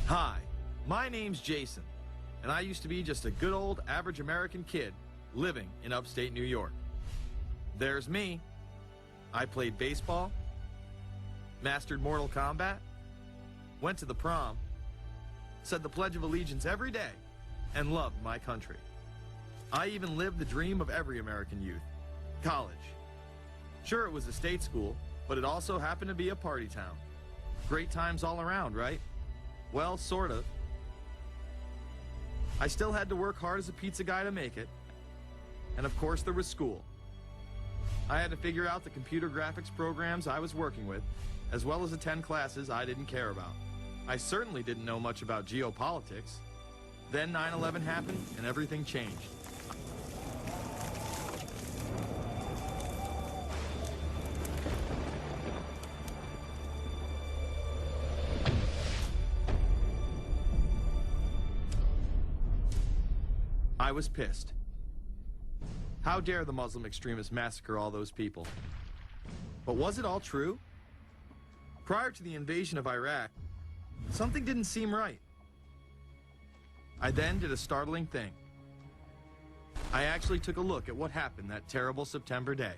Hi, my name's Jason, and I used to be just a good old average American kid living in upstate New York. There's me. I played baseball, mastered Mortal Kombat, went to the prom, said the Pledge of Allegiance every day, and loved my country. I even lived the dream of every American youth, college. Sure, it was a state school, but it also happened to be a party town. Great times all around, right? Well, sort of. I still had to work hard as a pizza guy to make it. And of course, there was school. I had to figure out the computer graphics programs I was working with, as well as attend classes I didn't care about. I certainly didn't know much about geopolitics. Then 9/11 happened and everything changed. I was pissed. How dare the Muslim extremists massacre all those people? But was it all true? Prior to the invasion of Iraq, something didn't seem right. I then did a startling thing. I actually took a look at what happened that terrible September day.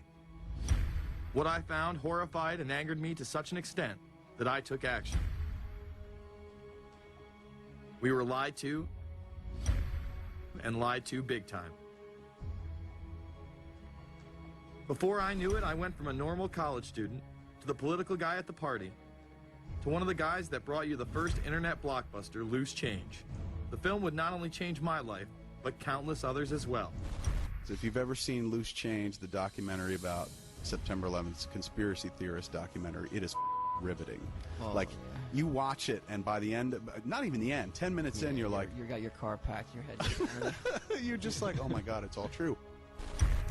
What I found horrified and angered me to such an extent that I took action. We were lied to, and lied to big time. Before I knew it, I went from a normal college student to the political guy at the party to one of the guys that brought you the first internet blockbuster, Loose Change. The film would not only change my life, but countless others as well. So if you've ever seen Loose Change, the documentary about September 11th, conspiracy theorist documentary, it is riveting. Oh, like, yeah. you watch it, and by the end, not even the end, 10 minutes in, you're like... You got your car packed, your head... You're just like, oh my God, it's all true.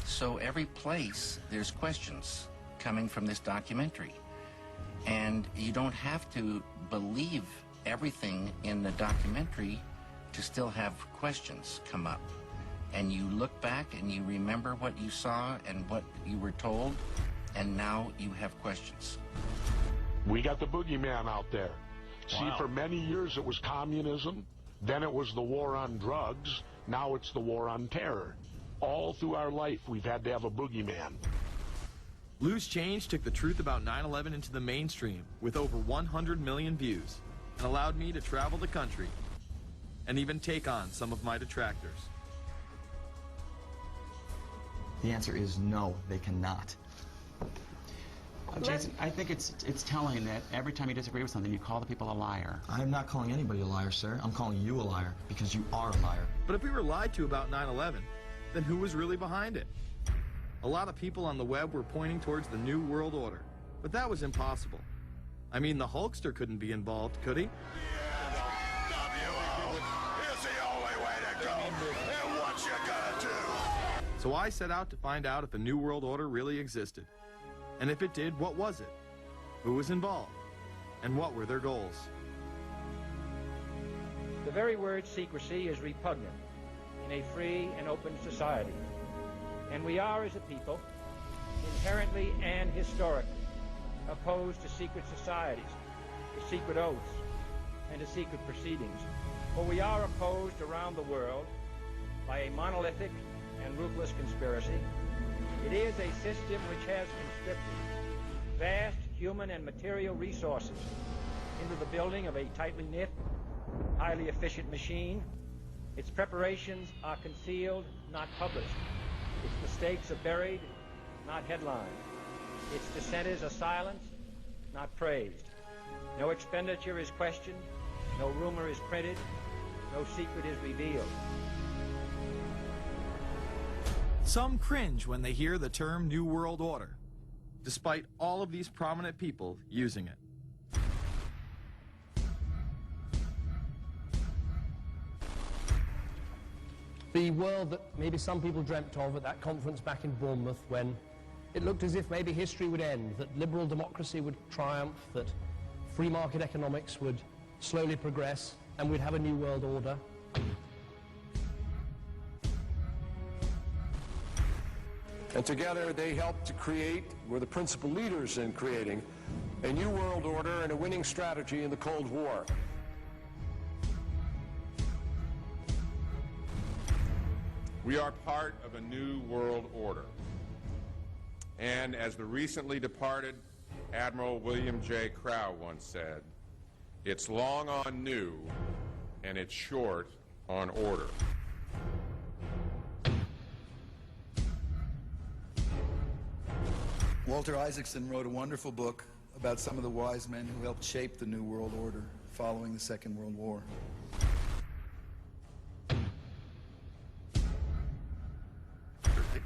So every place, there's questions coming from this documentary. And you don't have to believe everything in the documentary to still have questions come up. And you look back and you remember what you saw and what you were told, and now you have questions. We got the boogeyman out there. Wow. See, for many years it was communism, then it was the war on drugs, now it's the war on terror. All through our life, we've had to have a boogeyman. Loose Change took the truth about 9/11 into the mainstream with over 100 million views and allowed me to travel the country and even take on some of my detractors. The answer is no, they cannot. Jason, I think it's telling that every time you disagree with something, you call the people a liar. I'm not calling anybody a liar, sir. I'm calling you a liar because you are a liar. But if we were lied to about 9/11, then who was really behind it? A lot of people on the web were pointing towards the New World Order, but that was impossible. I mean, the Hulkster couldn't be involved, could he? So I set out to find out if a New World Order really existed. And if it did, what was it? Who was involved? And what were their goals? The very word secrecy is repugnant in a free and open society. And we are, as a people, inherently and historically opposed to secret societies, to secret oaths, and to secret proceedings. For we are opposed around the world by a monolithic and ruthless conspiracy. It is a system which has conscripted vast human and material resources into the building of a tightly knit, highly efficient machine. Its preparations are concealed, not published. Its mistakes are buried, not headlined. Its dissenters are silenced, not praised. No expenditure is questioned, no rumor is printed, no secret is revealed. Some cringe when they hear the term New World Order, despite all of these prominent people using it. The world that maybe some people dreamt of at that conference back in Bournemouth, when it looked as if maybe history would end, that liberal democracy would triumph, that free market economics would slowly progress, and we'd have a new world order. And together they helped to create, were the principal leaders in creating, a new world order and a winning strategy in the Cold War. We are part of a new world order. And as the recently departed Admiral William J. Crowe once said, it's long on new and it's short on order. Walter Isaacson wrote a wonderful book about some of the wise men who helped shape the New World Order following the Second World War.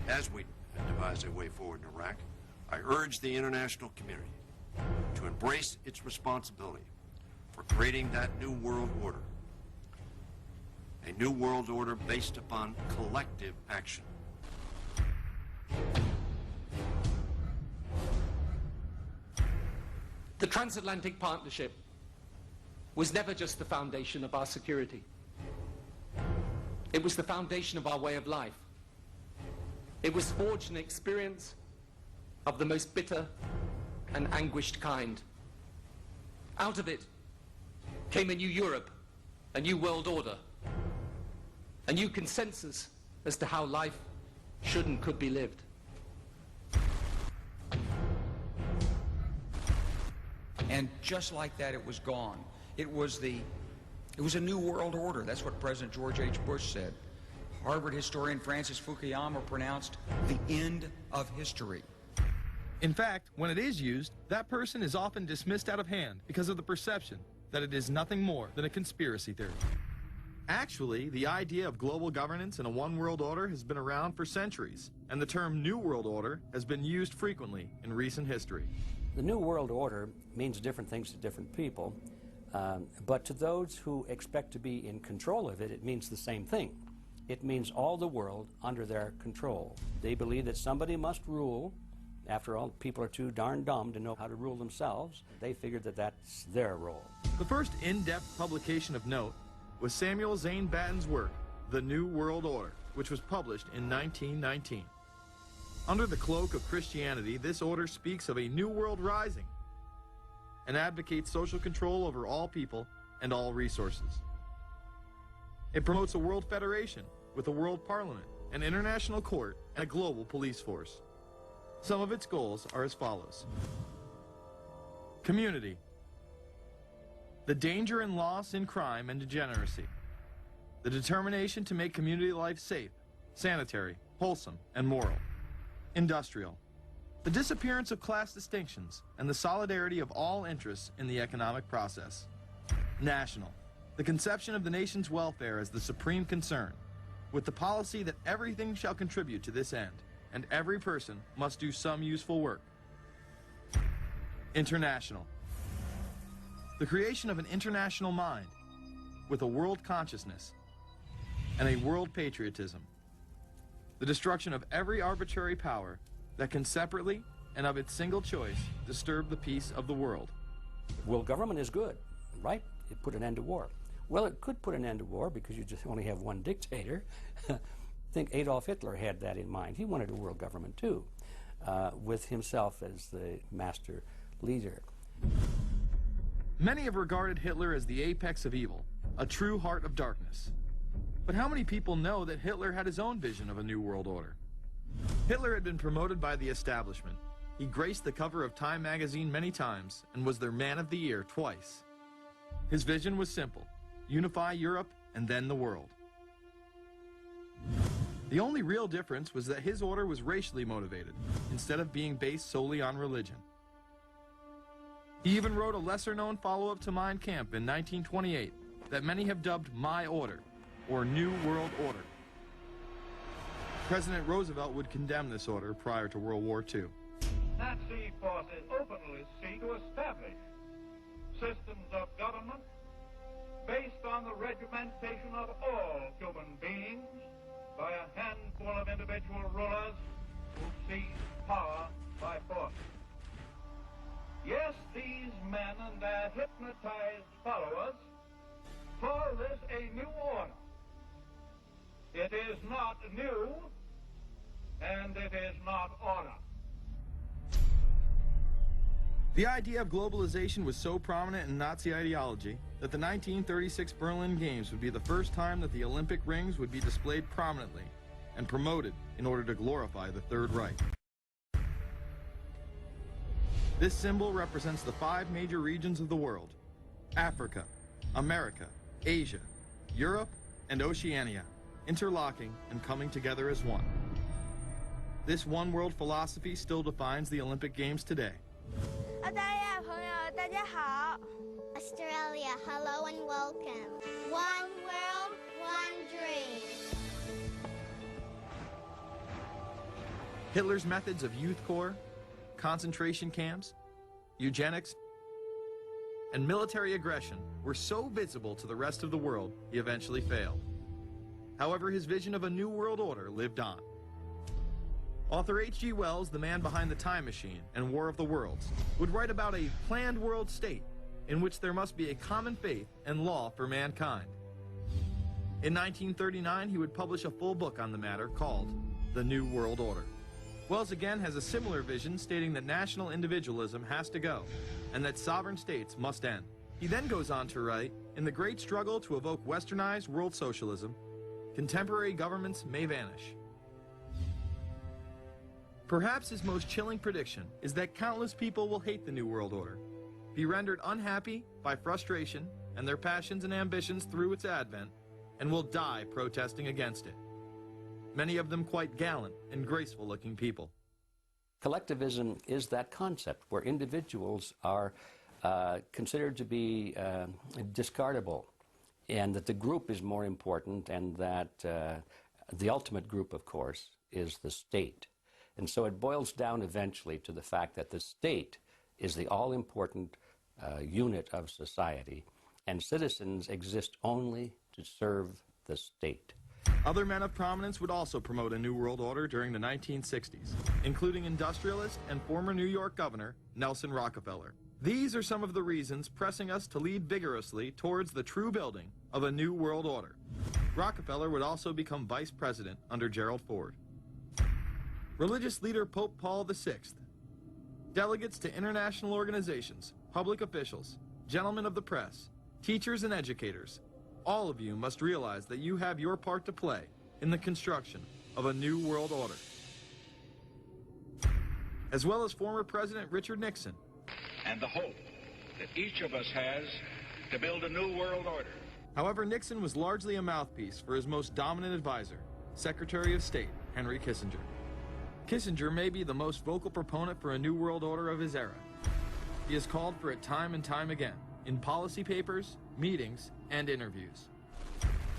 As we devise a way forward in Iraq, I urge the international community to embrace its responsibility for creating that new world order. A new world order based upon collective action. The transatlantic partnership was never just the foundation of our security. It was the foundation of our way of life. It was forged an experience of the most bitter and anguished kind. Out of it came a new Europe, a new world order, a new consensus as to how life should and could be lived. And just like that, it was gone. It was a new world order. That's what President George H. Bush said. Harvard historian Francis Fukuyama pronounced the end of history. In fact, when it is used, that person is often dismissed out of hand because of the perception that it is nothing more than a conspiracy theory. Actually, the idea of global governance and a one world order has been around for centuries, and the term New World Order has been used frequently in recent history. The New World Order means different things to different people, but to those who expect to be in control of it, it means the same thing. It means all the world under their control. They believe that somebody must rule. After all, people are too darn dumb to know how to rule themselves. They figured that that's their role. The first in-depth publication of note was Samuel Zane Batten's work, The New World Order, which was published in 1919. Under the cloak of Christianity, this order speaks of a new world rising and advocates social control over all people and all resources. It promotes a world federation with a world parliament, an international court, and a global police force. Some of its goals are as follows. Community. The danger and loss in crime and degeneracy. The determination to make community life safe, sanitary, wholesome, and moral. Industrial. The disappearance of class distinctions and the solidarity of all interests in the economic process. National. The conception of the nation's welfare as the supreme concern, with the policy that everything shall contribute to this end, and every person must do some useful work. International. The creation of an international mind, with a world consciousness, and a world patriotism. The destruction of every arbitrary power that can separately and of its single choice disturb the peace of the world. World government is good, right? It put an end to war. Well, it could put an end to war because you just only have one dictator. I think Adolf Hitler had that in mind. He wanted a world government too, with himself as the master leader. Many have regarded Hitler as the apex of evil, a true heart of darkness. But how many people know that Hitler had his own vision of a new world order? Hitler had been promoted by the establishment. He graced the cover of Time magazine many times and was their Man of the Year twice. His vision was simple: unify Europe and then the world. The only real difference was that his order was racially motivated, instead of being based solely on religion. He even wrote a lesser-known follow-up to Mein Kampf in 1928 that many have dubbed My Order, or New World Order. President Roosevelt would condemn this order prior to World War II. Nazi forces openly seek to establish systems of government based on the regimentation of all human beings by a handful of individual rulers who seize power by force. Yes, these men and their hypnotized followers call this a new order. It is not new, and it is not order. The idea of globalization was so prominent in Nazi ideology that the 1936 Berlin Games would be the first time that the Olympic rings would be displayed prominently and promoted in order to glorify the Third Reich. This symbol represents the 5 major regions of the world: Africa, America, Asia, Europe, and Oceania, interlocking and coming together as one. This one world philosophy still defines the Olympic Games today. Australia, hello and welcome. One world, one dream. Hitler's methods of youth corps, concentration camps, eugenics, and military aggression were so visible to the rest of the world, he eventually failed. However, his vision of a new world order lived on. Author H.G. Wells, the man behind The Time Machine and War of the Worlds, would write about a planned world state in which there must be a common faith and law for mankind. In 1939, he would publish a full book on the matter called The New World Order. Wells again has a similar vision, stating that national individualism has to go and that sovereign states must end. He then goes on to write, in the great struggle to evoke westernized world socialism, contemporary governments may vanish. Perhaps his most chilling prediction is that countless people will hate the New World Order, be rendered unhappy by frustration and their passions and ambitions through its advent, and will die protesting against it. Many of them quite gallant and graceful-looking people. Collectivism is that concept where individuals are considered to be discardable, and that the group is more important, and that the ultimate group, of course, is the state. And so it boils down eventually to the fact that the state is the all-important unit of society, and citizens exist only to serve the state. Other men of prominence would also promote a New World Order during the 1960s, including industrialist and former New York Governor Nelson Rockefeller. These are some of the reasons pressing us to lead vigorously towards the true building of a New World Order. Rockefeller would also become vice president under Gerald Ford. Religious leader Pope Paul VI, delegates to international organizations, public officials, gentlemen of the press, teachers and educators, all of you must realize that you have your part to play in the construction of a new world order. As well as former President Richard Nixon. And the hope that each of us has to build a new world order. However, Nixon was largely a mouthpiece for his most dominant advisor, Secretary of State Henry Kissinger. Kissinger may be the most vocal proponent for a new world order of his era. He has called for it time and time again, in policy papers, meetings, and interviews.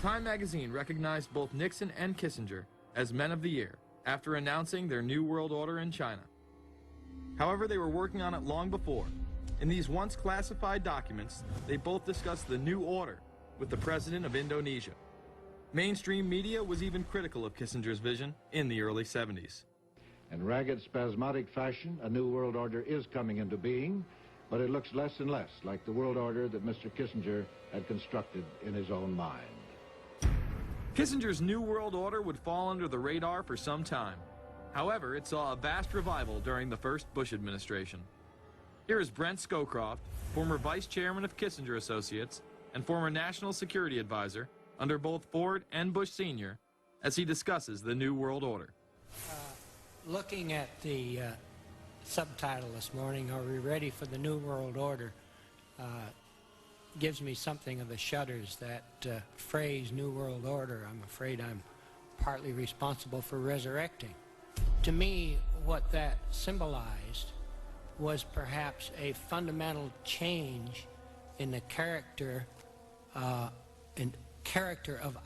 Time magazine recognized both Nixon and Kissinger as Men of the Year after announcing their New World Order in China. However, they were working on it long before. In these once classified documents, they both discussed the New Order with the President of Indonesia. Mainstream media was even critical of Kissinger's vision in the early 70s. In ragged, spasmodic fashion, a new world order is coming into being, but it looks less and less like the world order that Mr. Kissinger had constructed in his own mind. Kissinger's New World Order would fall under the radar for some time. However, it saw a vast revival during the first Bush administration. Here is Brent Scowcroft, former vice chairman of Kissinger Associates and former national security advisor under both Ford and Bush Sr., as he discusses the New World Order. Looking at the subtitle this morning, Are We Ready for the New World Order, gives me something of the shudders. That phrase, New World Order, I'm afraid I'm partly responsible for resurrecting. To me, what that symbolized was perhaps a fundamental change in the character of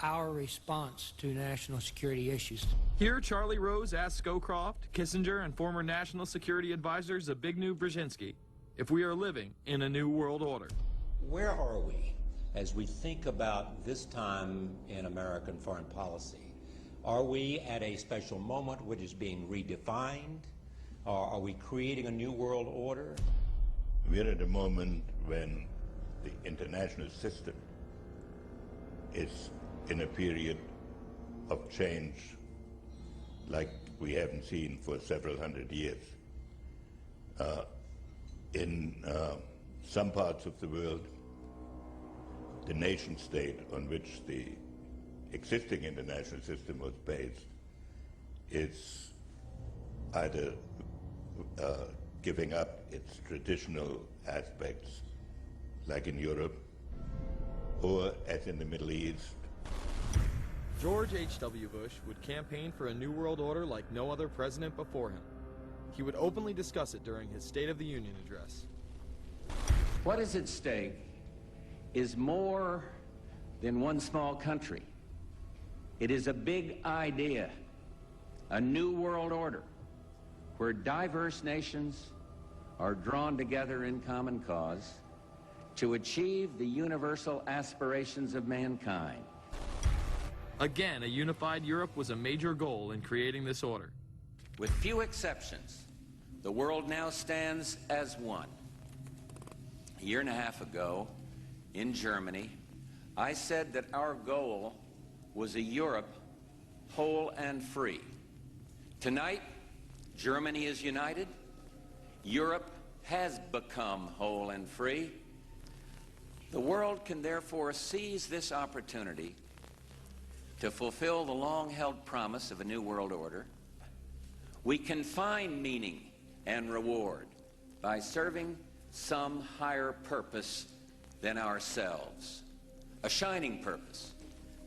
our response to national security issues. Here, Charlie Rose asked Scowcroft, Kissinger, and former National Security Advisor Zbigniew Brzezinski if we are living in a new world order. Where are we as we think about this time in American foreign policy? Are we at a special moment which is being redefined? Or are we creating a new world order? We're at a moment when the international system is in a period of change like we haven't seen for several hundred years. In some parts of the world, the nation state on which the existing international system was based is either giving up its traditional aspects, like in Europe, or as in the Middle East. George H.W. Bush would campaign for a new world order like no other president before him. He would openly discuss it during his State of the Union address. What is at stake is more than one small country. It is a big idea, a new world order, where diverse nations are drawn together in common cause to achieve the universal aspirations of mankind. Again, a unified Europe was a major goal in creating this order. With few exceptions, the world now stands as one. A year and a half ago, in Germany, I said that our goal was a Europe whole and free. Tonight, Germany is united. Europe has become whole and free. The world can therefore seize this opportunity to fulfill the long-held promise of a new world order. We can find meaning and reward by serving some higher purpose than ourselves. A shining purpose,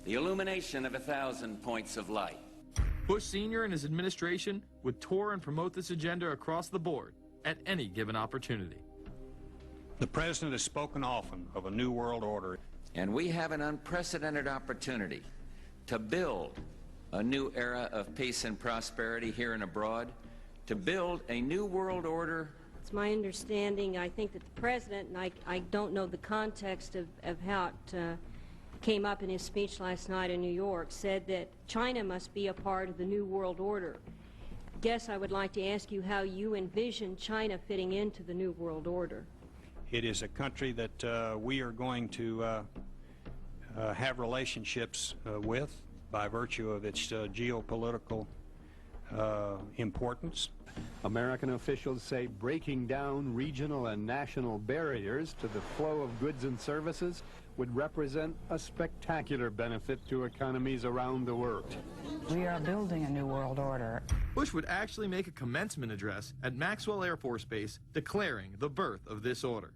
the illumination of 1,000 points of light. Bush Sr. and his administration would tour and promote this agenda across the board at any given opportunity. The President has spoken often of a new world order. And we have an unprecedented opportunity to build a new era of peace and prosperity here and abroad, to build a new world order. It's my understanding, I think that the President, and I don't know the context of how it came up in his speech last night in New York, said that China must be a part of the new world order. Guess I would like to ask you how you envision China fitting into the new world order. It is a country that we are going to have relationships with by virtue of its geopolitical importance. American officials say breaking down regional and national barriers to the flow of goods and services would represent a spectacular benefit to economies around the world. We are building a new world order. Bush would actually make a commencement address at Maxwell Air Force Base declaring the birth of this order.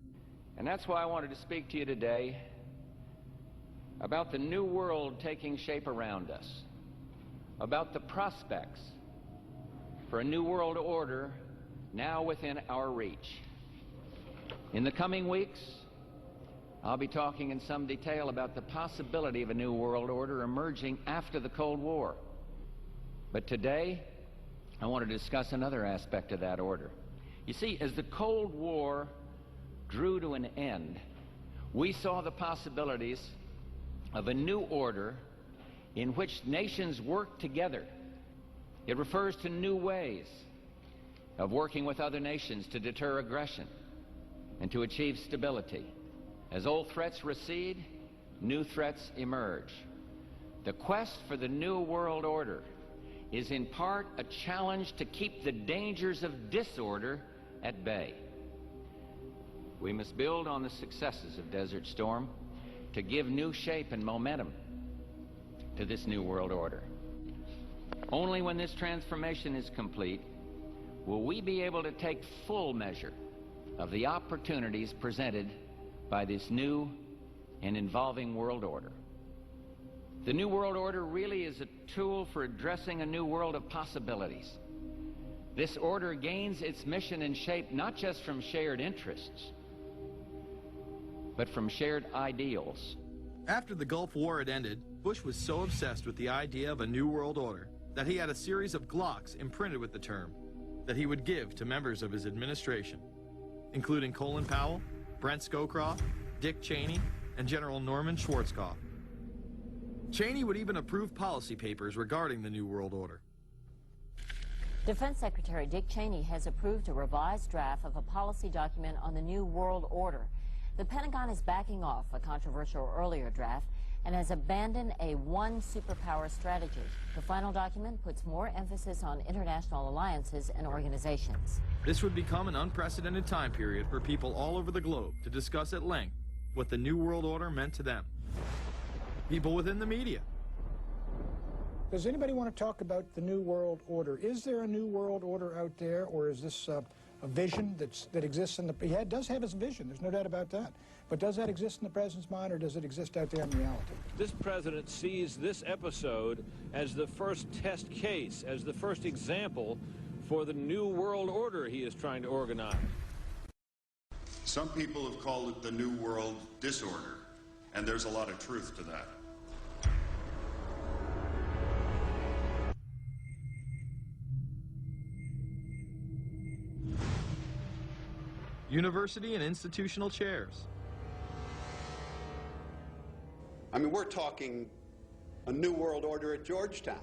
And that's why I wanted to speak to you today about the new world taking shape around us, about the prospects for a new world order now within our reach. In the coming weeks, I'll be talking in some detail about the possibility of a new world order emerging after the Cold War. But today, I want to discuss another aspect of that order. You see, as the Cold War drew to an end, we saw the possibilities of a new order in which nations work together. It refers to new ways of working with other nations to deter aggression and to achieve stability. As old threats recede, new threats emerge. The quest for the new world order is in part a challenge to keep the dangers of disorder at bay. We must build on the successes of Desert Storm to give new shape and momentum to this new world order. Only when this transformation is complete will we be able to take full measure of the opportunities presented by this new and evolving world order. The new world order really is a tool for addressing a new world of possibilities. This order gains its mission and shape not just from shared interests, but from shared ideals. After the Gulf War had ended, Bush was so obsessed with the idea of a new world order that he had a series of Glocks imprinted with the term that he would give to members of his administration, including Colin Powell, Brent Scowcroft, Dick Cheney, and General Norman Schwarzkopf. Cheney would even approve policy papers regarding the New World Order. Defense Secretary Dick Cheney has approved a revised draft of a policy document on the New World Order. The Pentagon is backing off a controversial earlier draft and has abandoned a one superpower strategy. The final document puts more emphasis on international alliances and organizations. This would become an unprecedented time period for people all over the globe to discuss at length what the New World Order meant to them. People within the media, Does anybody want to talk about the New World Order? Is there a New World Order out there, or is this a vision that exists in the... He does have his vision, there's no doubt about that. But does that exist in the president's mind, or does it exist out there in reality? This president sees this episode as the first test case, as the first example for the New World Order he is trying to organize. Some people have called it the New World Disorder, and there's a lot of truth to that. University and institutional chairs. I mean, we're talking a New World Order at Georgetown.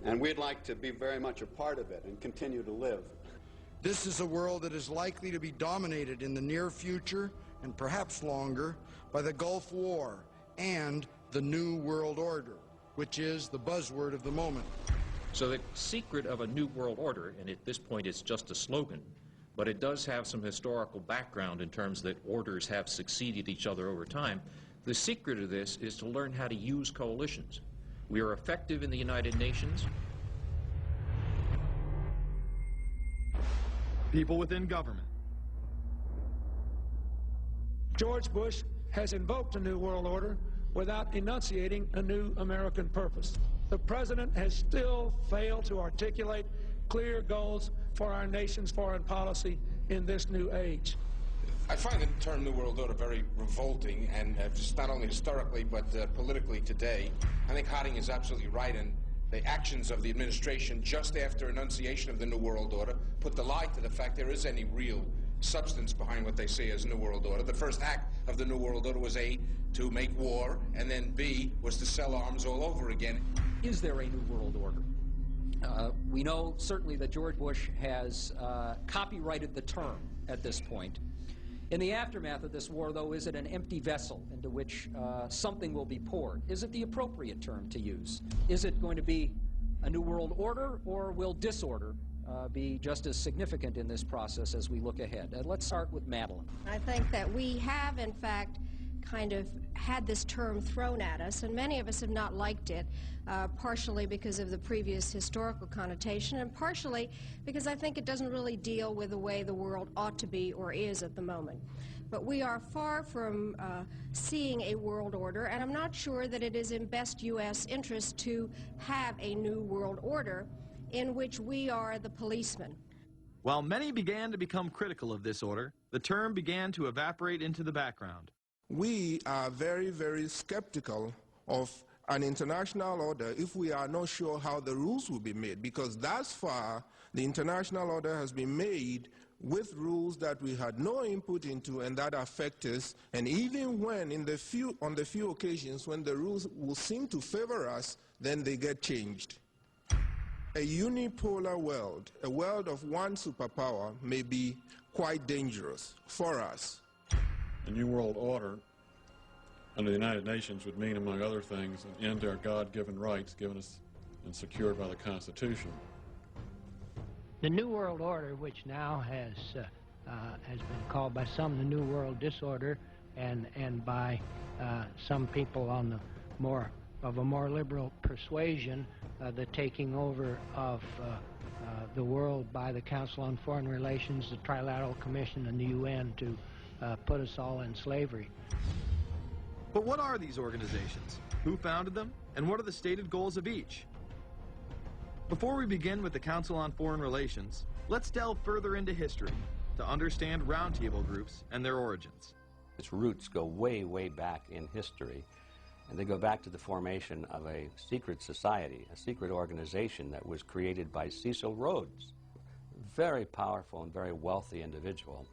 And we'd like to be very much a part of it and continue to live. This is a world that is likely to be dominated in the near future, and perhaps longer, by the Gulf War and the New World Order, which is the buzzword of the moment. So the secret of a New World Order, and at this point it's just a slogan, but it does have some historical background in terms that orders have succeeded each other over time. The secret of this is to learn how to use coalitions. We are effective in the United Nations. People within government. George Bush has invoked a New World Order without enunciating a new American purpose. The president has still failed to articulate clear goals for our nation's foreign policy in this new age. I find the term New World Order very revolting, and just not only historically but politically today. I think Harding is absolutely right, and the actions of the administration just after enunciation of the New World Order put the lie to the fact there is any real substance behind what they say as New World Order. The first act of the New World Order was A, to make war, and then B, was to sell arms all over again. Is there a New World Order? We know certainly that George Bush has copyrighted the term at this point. In the aftermath of this war, though, is it an empty vessel into which something will be poured? Is it the appropriate term to use? Is it going to be a New World Order, or will disorder be just as significant in this process as we look ahead? Let's start with Madeline. I think that we have, in fact, kind of had this term thrown at us, and many of us have not liked it, partially because of the previous historical connotation, and partially because I think it doesn't really deal with the way the world ought to be or is at the moment. But we are far from seeing a world order, and I'm not sure that it is in best U.S. interest to have a new world order in which we are the policeman. While many began to become critical of this order, the term began to evaporate into the background. We are very, very skeptical of an international order if we are not sure how the rules will be made, because thus far the international order has been made with rules that we had no input into and that affect us, and even when on the few occasions when the rules will seem to favor us, then they get changed. A unipolar world, a world of one superpower, may be quite dangerous for us. A New World Order under the United Nations would mean, among other things, an end to our God-given rights given us and secured by the Constitution. The New World Order, which now has been called by some the New World Disorder, and by some people on the of a more liberal persuasion, the taking over of the world by the Council on Foreign Relations, the Trilateral Commission, and the UN to put us all in slavery. But what are these organizations? Who founded them? And what are the stated goals of each? Before we begin with the Council on Foreign Relations, let's delve further into history to understand roundtable groups and their origins. Its roots go way, way back in history, and they go back to the formation of a secret society, a secret organization that was created by Cecil Rhodes, a very powerful and very wealthy individual.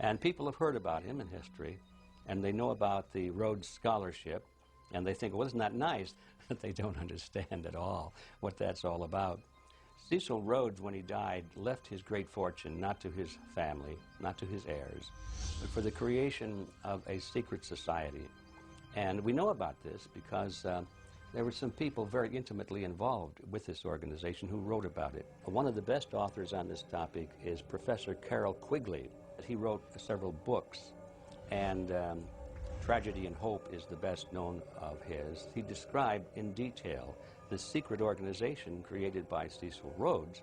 And people have heard about him in history, and they know about the Rhodes Scholarship, and they think, well, isn't that nice? But they don't understand at all what that's all about. Cecil Rhodes, when he died, left his great fortune not to his family, not to his heirs, but for the creation of a secret society. And we know about this because there were some people very intimately involved with this organization who wrote about it. One of the best authors on this topic is Professor Carroll Quigley. He wrote several books, and Tragedy and Hope is the best known of his. He described in detail the secret organization created by Cecil Rhodes,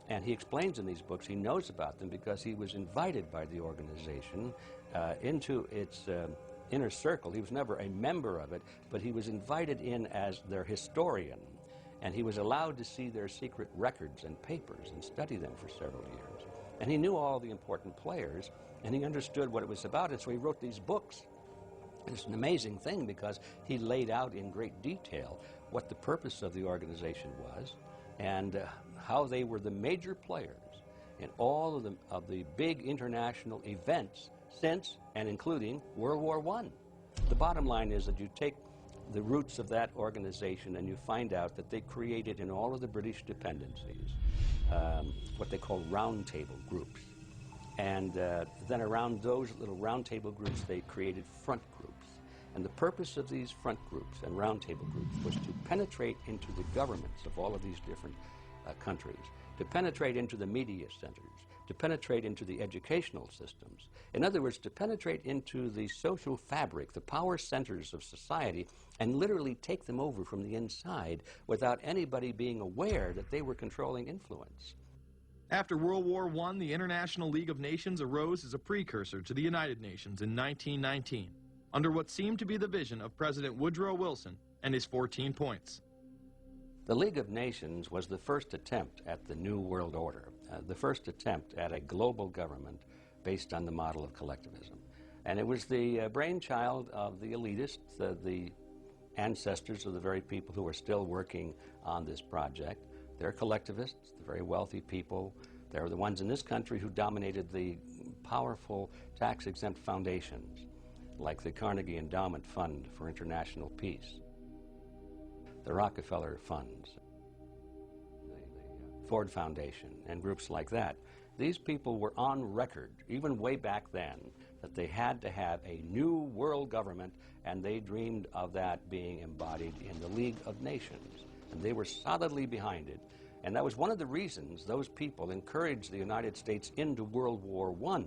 and he explains in these books he knows about them because he was invited by the organization into its inner circle. He was never a member of it, but he was invited in as their historian, and he was allowed to see their secret records and papers and study them for several years. And he knew all the important players, and he understood what it was about, and so he wrote these books. It's an amazing thing because he laid out in great detail what the purpose of the organization was and how they were the major players in all of the big international events since and including World War I. The bottom line is that you take the roots of that organization and you find out that they created in all of the British dependencies what they call roundtable groups. And then around those little roundtable groups, they created front groups. And the purpose of these front groups and roundtable groups was to penetrate into the governments of all of these different countries, to penetrate into the media centers, to penetrate into the educational systems. In other words, to penetrate into the social fabric, the power centers of society, and literally take them over from the inside without anybody being aware that they were controlling influence. After World War I, the International League of Nations arose as a precursor to the United Nations in 1919, under what seemed to be the vision of President Woodrow Wilson and his 14 points. The League of Nations was the first attempt at the New World Order, the first attempt at a global government based on the model of collectivism. And it was the brainchild of the elitists, the ancestors of the very people who are still working on this project. They're collectivists, the very wealthy people. They're the ones in this country who dominated the powerful tax-exempt foundations, like the Carnegie Endowment Fund for International Peace, the Rockefeller Funds, the Ford Foundation, and groups like that. These people were on record, even way back then, that they had to have a new world government, and they dreamed of that being embodied in the League of Nations. And they were solidly behind it. And that was one of the reasons those people encouraged the United States into World War I,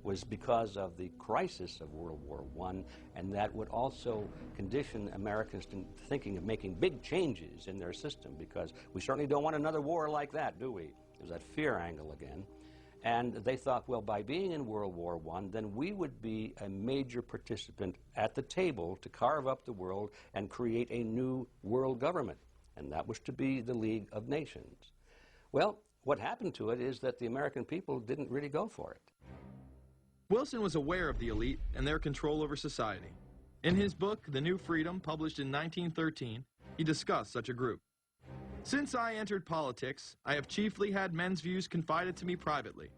was because of the crisis of World War I, and that would also condition Americans to thinking of making big changes in their system, because we certainly don't want another war like that, do we? There's that fear angle again. And they thought, well, by being in World War I, then we would be a major participant at the table to carve up the world and create a new world government. And that was to be the League of Nations. Well, what happened to it is that the American people didn't really go for it. Wilson was aware of the elite and their control over society. In his book, The New Freedom, published in 1913, he discussed such a group. Since I entered politics, I have chiefly had men's views confided to me privately.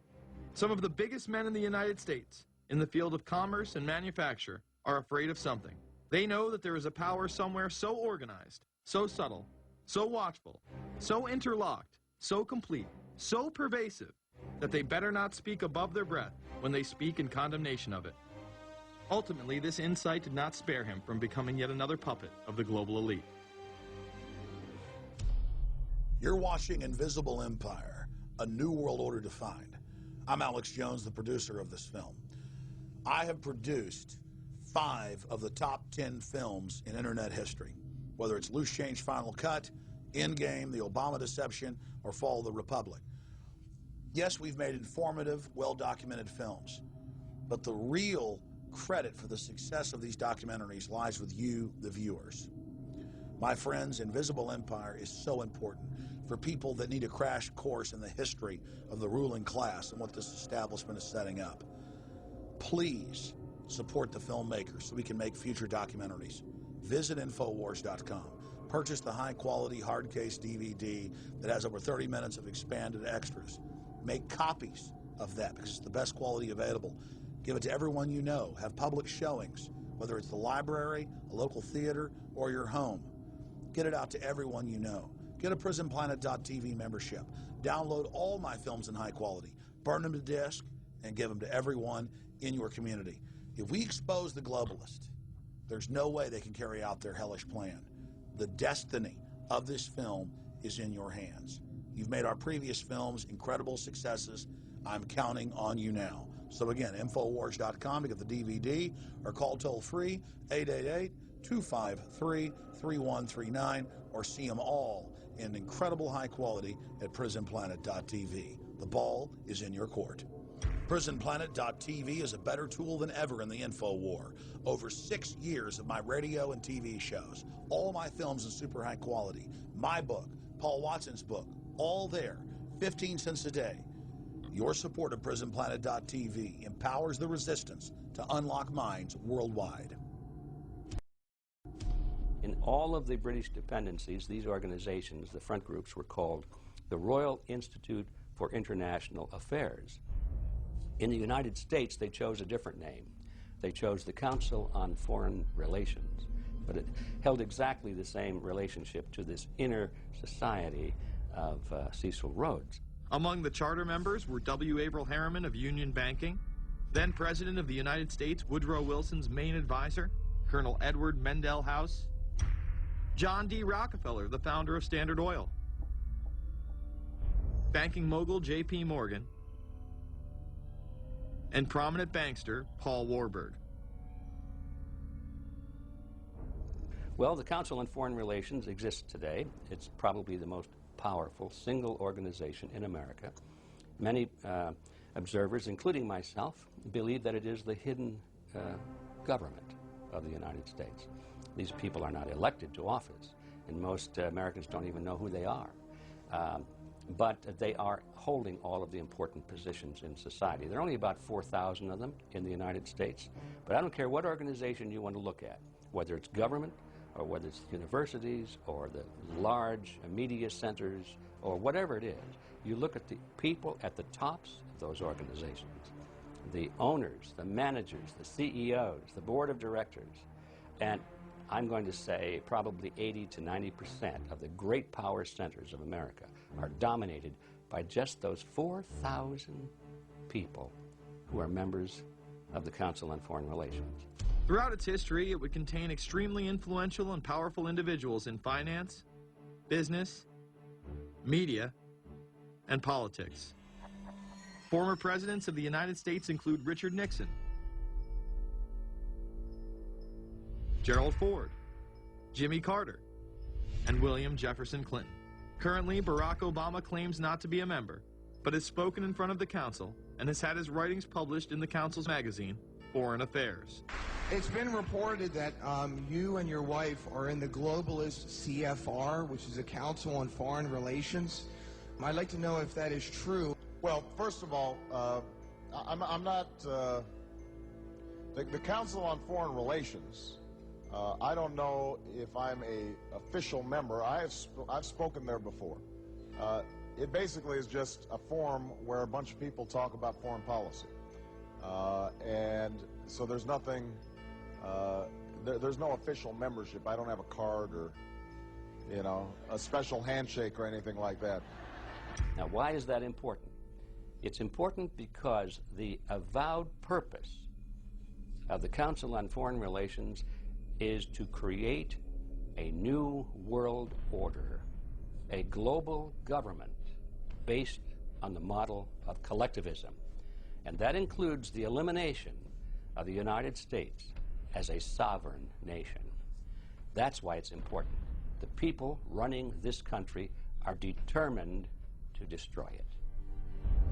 Some of the biggest men in the United States, in the field of commerce and manufacture, are afraid of something. They know that there is a power somewhere so organized, so subtle, so watchful, so interlocked, so complete, so pervasive, that they better not speak above their breath when they speak in condemnation of it. Ultimately, this insight did not spare him from becoming yet another puppet of the global elite. You're watching Invisible Empire, A New World Order Defined. I'm Alex Jones, the producer of this film. I have produced 5 of the top 10 films in internet history, whether it's Loose Change Final Cut, Endgame, The Obama Deception, or Fall of the Republic. Yes, we've made informative, well-documented films, but the real credit for the success of these documentaries lies with you, the viewers. My friends, Invisible Empire is so important for people that need a crash course in the history of the ruling class and what this establishment is setting up. Please support the filmmakers so we can make future documentaries. Visit Infowars.com. Purchase the high-quality hard case DVD that has over 30 minutes of expanded extras. Make copies of that because it's the best quality available. Give it to everyone you know. Have public showings, whether it's the library, a local theater, or your home. Get it out to everyone you know. Get a PrisonPlanet.tv membership. Download all my films in high quality. Burn them to disk and give them to everyone in your community. If we expose the globalist, there's no way they can carry out their hellish plan. The destiny of this film is in your hands. You've made our previous films incredible successes. I'm counting on you now. So again, Infowars.com to get the DVD, or call toll-free 888-253-3139, or see them all in incredible high quality at PrisonPlanet.tv. The ball is in your court. PrisonPlanet.tv is a better tool than ever in the info war. Over 6 years of my radio and TV shows, all my films in super high quality, my book, Paul Watson's book, all there, 15 cents a day. Your support of PrisonPlanet.tv empowers the resistance to unlock minds worldwide. In all of the British dependencies, these organizations, the front groups, were called the Royal Institute for International Affairs. In the United States, they chose a different name. They chose the Council on Foreign Relations, but it held exactly the same relationship to this inner society of Cecil Rhodes. Among the charter members were W. Averell Harriman of Union Banking, then President of the United States Woodrow Wilson's main advisor, Colonel Edward Mendell House, John D. Rockefeller, the founder of Standard Oil, banking mogul J.P. Morgan, and prominent bankster Paul Warburg. Well, the Council on Foreign Relations exists today. It's probably the most powerful single organization in America. Many observers, including myself, believe that it is the hidden government of the United States. These people are not elected to office, and most Americans don't even know who they are. But they are holding all of the important positions in society. There are only about 4,000 of them in the United States, but I don't care what organization you want to look at, whether it's government, or whether it's universities, or the large media centers, or whatever it is. You look at the people at the tops of those organizations, the owners, the managers, the CEOs, the board of directors, and I'm going to say probably 80 to 90% of the great power centers of America are dominated by just those 4,000 people who are members of the Council on Foreign Relations. Throughout its history, it would contain extremely influential and powerful individuals in finance, business, media, and politics. Former presidents of the United States include Richard Nixon, Gerald Ford, Jimmy Carter, and William Jefferson Clinton. Currently, Barack Obama claims not to be a member, but has spoken in front of the Council and has had his writings published in the Council's magazine, Foreign Affairs. It's been reported that you and your wife are in the globalist CFR, which is a Council on Foreign Relations. I'd like to know if that is true. Well, first of all, I'm not... the Council on Foreign Relations, I don't know if I'm a official member. I've spoken there before. It basically is just a forum where a bunch of people talk about foreign policy. And so there's nothing... there's no official membership. I don't have a card or, you know, a special handshake or anything like that. Now, why is that important? It's important because the avowed purpose of the Council on Foreign Relations is to create a new world order, a global government based on the model of collectivism. And that includes the elimination of the United States as a sovereign nation. That's why it's important. The people running this country are determined to destroy it.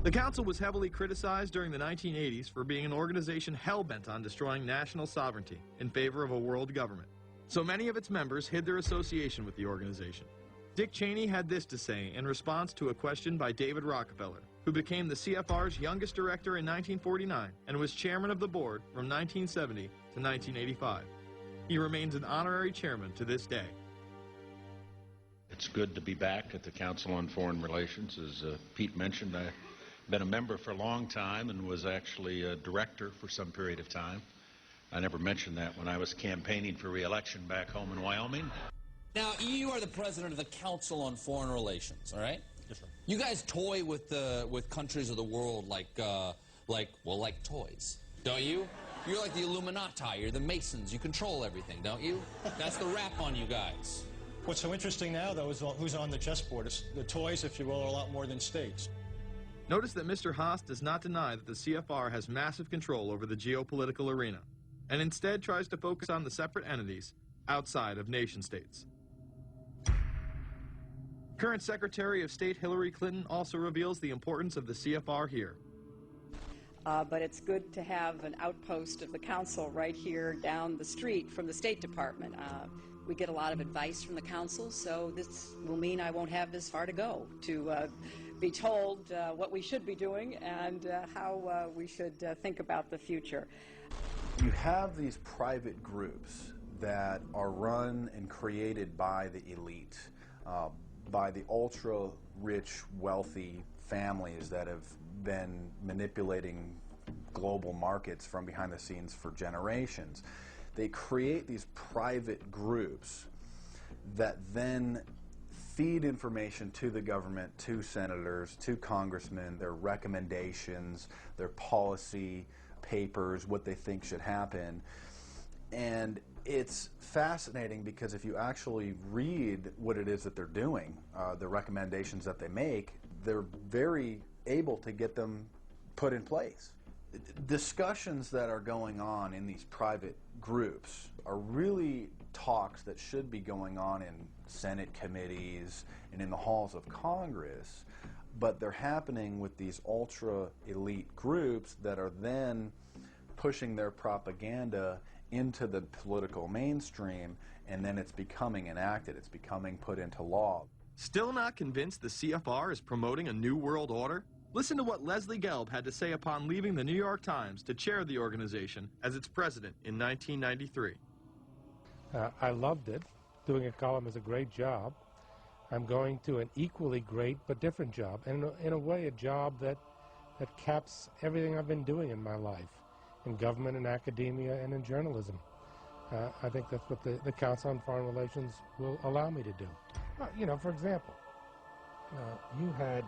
The Council was heavily criticized during the 1980s for being an organization hell-bent on destroying national sovereignty in favor of a world government. So many of its members hid their association with the organization. Dick Cheney had this to say in response to a question by David Rockefeller, who became the CFR's youngest director in 1949 and was chairman of the board from 1970 to 1985. He remains an honorary chairman to this day. It's good to be back at the Council on Foreign Relations. As Pete mentioned, I've been a member for a long time and was actually a director for some period of time. I never mentioned that when I was campaigning for re-election back home in Wyoming. Now, you are the president of the Council on Foreign Relations, all right? Yes, sir. You guys toy with countries of the world like toys, don't you? You're like the Illuminati, you're the Masons, you control everything, don't you? That's the rap on you guys. What's so interesting now, though, is who's on the chessboard. It's the toys, if you will, are a lot more than states. Notice that Mr. Haas does not deny that the CFR has massive control over the geopolitical arena, and instead tries to focus on the separate entities outside of nation-states. Current Secretary of State Hillary Clinton also reveals the importance of the CFR here. But it's good to have an outpost of the council right here down the street from the State Department. We get a lot of advice from the council, so this will mean I won't have this far to go to be told what we should be doing and how we should think about the future. You have these private groups that are run and created by the elite, by the ultra-rich, wealthy families that have been manipulating global markets from behind the scenes for generations. They create these private groups that then feed information to the government, to senators, to congressmen, their recommendations, their policy papers, what they think should happen. And it's fascinating because if you actually read what it is that they're doing, the recommendations that they make, they're very able to get them put in place. Discussions that are going on in these private groups are really talks that should be going on in Senate committees and in the halls of Congress, but they're happening with these ultra-elite groups that are then pushing their propaganda into the political mainstream, and then it's becoming enacted, it's becoming put into law. Still not convinced the CFR is promoting a new world order? Listen to what Leslie Gelb had to say upon leaving the New York Times to chair the organization as its president in 1993. I loved it. Doing a column is a great job. I'm going to an equally great but different job, and in a way a job that caps everything I've been doing in my life, in government, in academia, and in journalism. I think that's what the Council on Foreign Relations will allow me to do. You know, for example, you had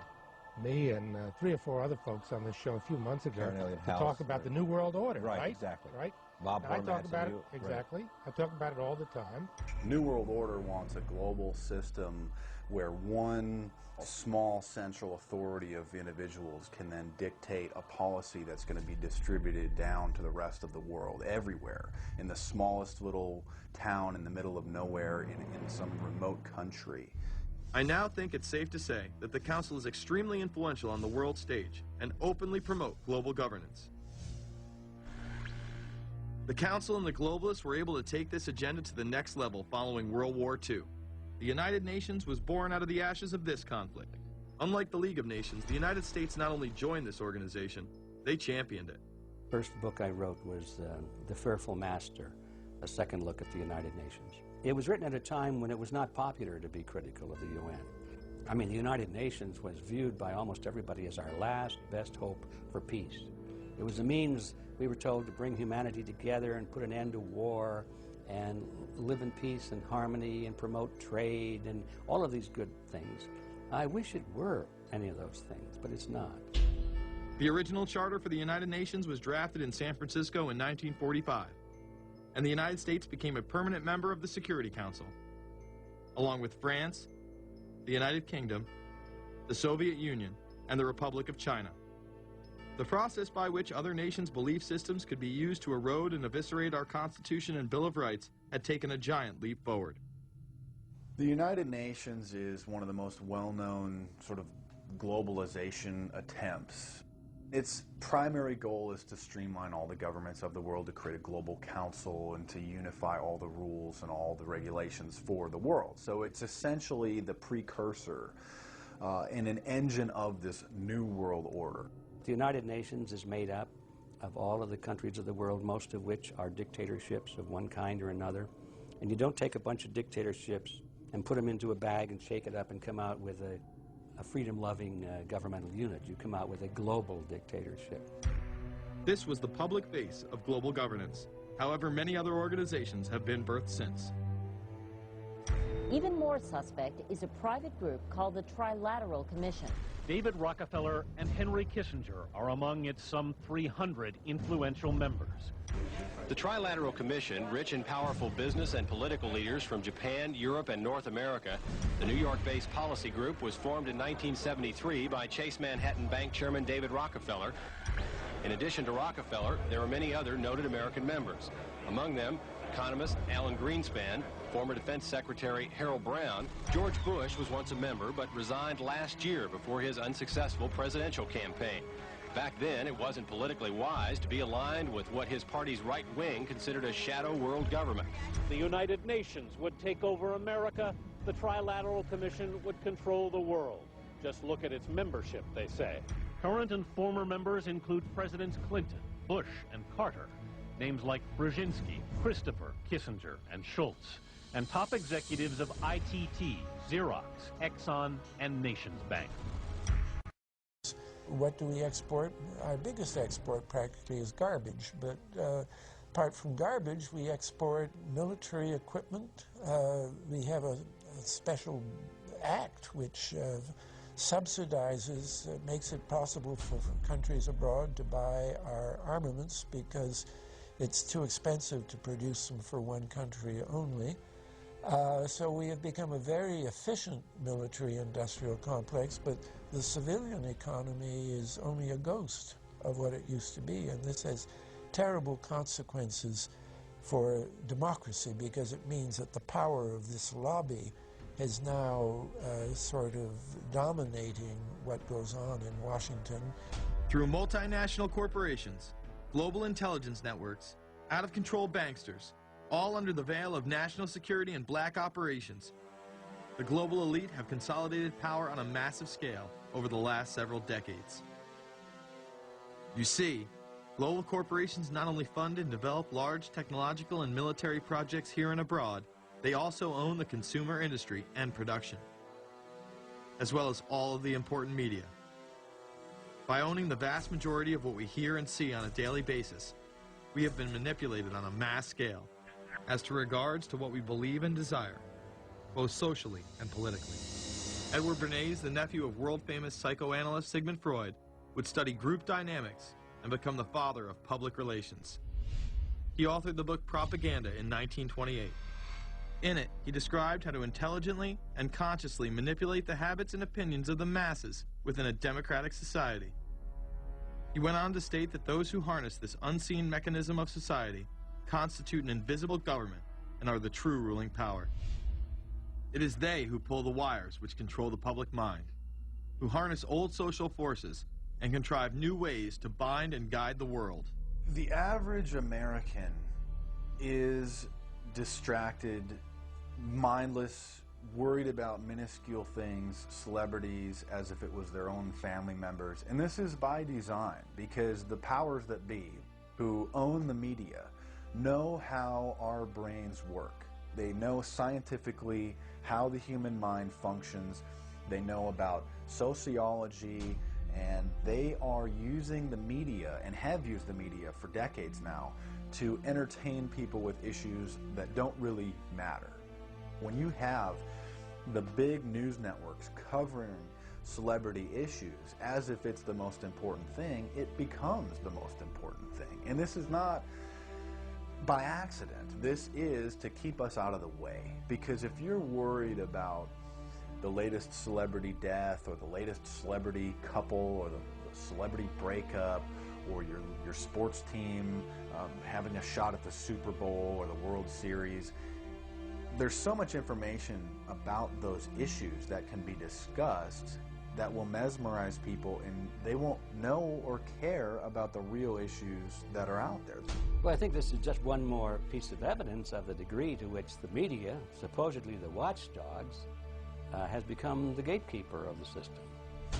me and 3 or 4 other folks on this show a few months ago to talk about the New World Order, right? Exactly. Right? Bob I talk about it, you, exactly. I talk about it all the time. New World Order wants a global system where one small central authority of individuals can then dictate a policy that's going to be distributed down to the rest of the world, everywhere, in the smallest little town in the middle of nowhere in some remote country. I now think it's safe to say that the Council is extremely influential on the world stage and openly promote global governance. The Council and the globalists were able to take this agenda to the next level following World War II. The United Nations was born out of the ashes of this conflict. Unlike the League of Nations, the United States not only joined this organization, they championed it. First book I wrote was The Fearful Master, a second look at the United Nations. It was written at a time when it was not popular to be critical of the UN. I mean, the United Nations was viewed by almost everybody as our last best hope for peace. It was a means, we were told, to bring humanity together and put an end to war and live in peace and harmony and promote trade and all of these good things. I wish it were any of those things, but it's not. The original charter for the United Nations was drafted in San Francisco in 1945, and the United States became a permanent member of the Security Council, along with France, the United Kingdom, the Soviet Union, and the Republic of China. The process by which other nations' belief systems could be used to erode and eviscerate our Constitution and Bill of Rights had taken a giant leap forward. The United Nations is one of the most well-known sort of globalization attempts. Its primary goal is to streamline all the governments of the world, to create a global council and to unify all the rules and all the regulations for the world. So it's essentially the precursor and an engine of this new world order. The United Nations is made up of all of the countries of the world, most of which are dictatorships of one kind or another. And you don't take a bunch of dictatorships and put them into a bag and shake it up and come out with a freedom-loving governmental unit. You come out with a global dictatorship. This was the public face of global governance. However, many other organizations have been birthed since. Even more suspect is a private group called the Trilateral Commission. David Rockefeller and Henry Kissinger are among its some 300 influential members. The Trilateral Commission, rich and powerful business and political leaders from Japan, Europe, and North America. The New York-based policy group was formed in 1973 by Chase Manhattan Bank Chairman David Rockefeller. In addition to Rockefeller, there are many other noted American members. Among them, economist Alan Greenspan, former Defense Secretary Harold Brown. George Bush was once a member but resigned last year before his unsuccessful presidential campaign. Back then, it wasn't politically wise to be aligned with what his party's right wing considered a shadow world government. The United Nations would take over America. The Trilateral Commission would control the world. Just look at its membership, they say. Current and former members include Presidents Clinton, Bush, and Carter. Names like Brzezinski, Christopher, Kissinger, and Schultz. And top executives of ITT, Xerox, Exxon, and Nations Bank. What do we export? Our biggest export practically is garbage, but apart from garbage, we export military equipment. We have a special act which subsidizes, makes it possible for countries abroad to buy our armaments because it's too expensive to produce them for one country only. So we have become a very efficient military-industrial complex, but the civilian economy is only a ghost of what it used to be, and this has terrible consequences for democracy because it means that the power of this lobby is now sort of dominating what goes on in Washington. Through multinational corporations, global intelligence networks, out-of-control banksters, all under the veil of national security and black operations, the global elite have consolidated power on a massive scale over the last several decades. You see, global corporations not only fund and develop large technological and military projects here and abroad, they also own the consumer industry and production, as well as all of the important media. By owning the vast majority of what we hear and see on a daily basis, we have been manipulated on a mass scale as to regards to what we believe and desire, both socially and politically. Edward Bernays, the nephew of world-famous psychoanalyst Sigmund Freud, would study group dynamics and become the father of public relations. He authored the book Propaganda in 1928. In it, he described how to intelligently and consciously manipulate the habits and opinions of the masses within a democratic society. He went on to state that those who harness this unseen mechanism of society constitute an invisible government and are the true ruling power. It is they who pull the wires which control the public mind, who harness old social forces and contrive new ways to bind and guide the world. The average American is distracted, mindless, worried about minuscule things, celebrities, as if it was their own family members. And this is by design, because the powers that be, who own the media, know how our brains work. They know scientifically how the human mind functions. They know about sociology, and they are using the media, and have used the media for decades now, to entertain people with issues that don't really matter. When you have the big news networks covering celebrity issues as if it's the most important thing, it becomes the most important thing. And this is not by accident. This is to keep us out of the way. Because if you're worried about the latest celebrity death or the latest celebrity couple or the celebrity breakup or your sports team having a shot at the Super Bowl or the World Series, there's so much information about those issues that can be discussed that will mesmerize people, and they won't know or care about the real issues that are out there. Well, I think this is just one more piece of evidence of the degree to which the media, supposedly the watchdogs, has become the gatekeeper of the system.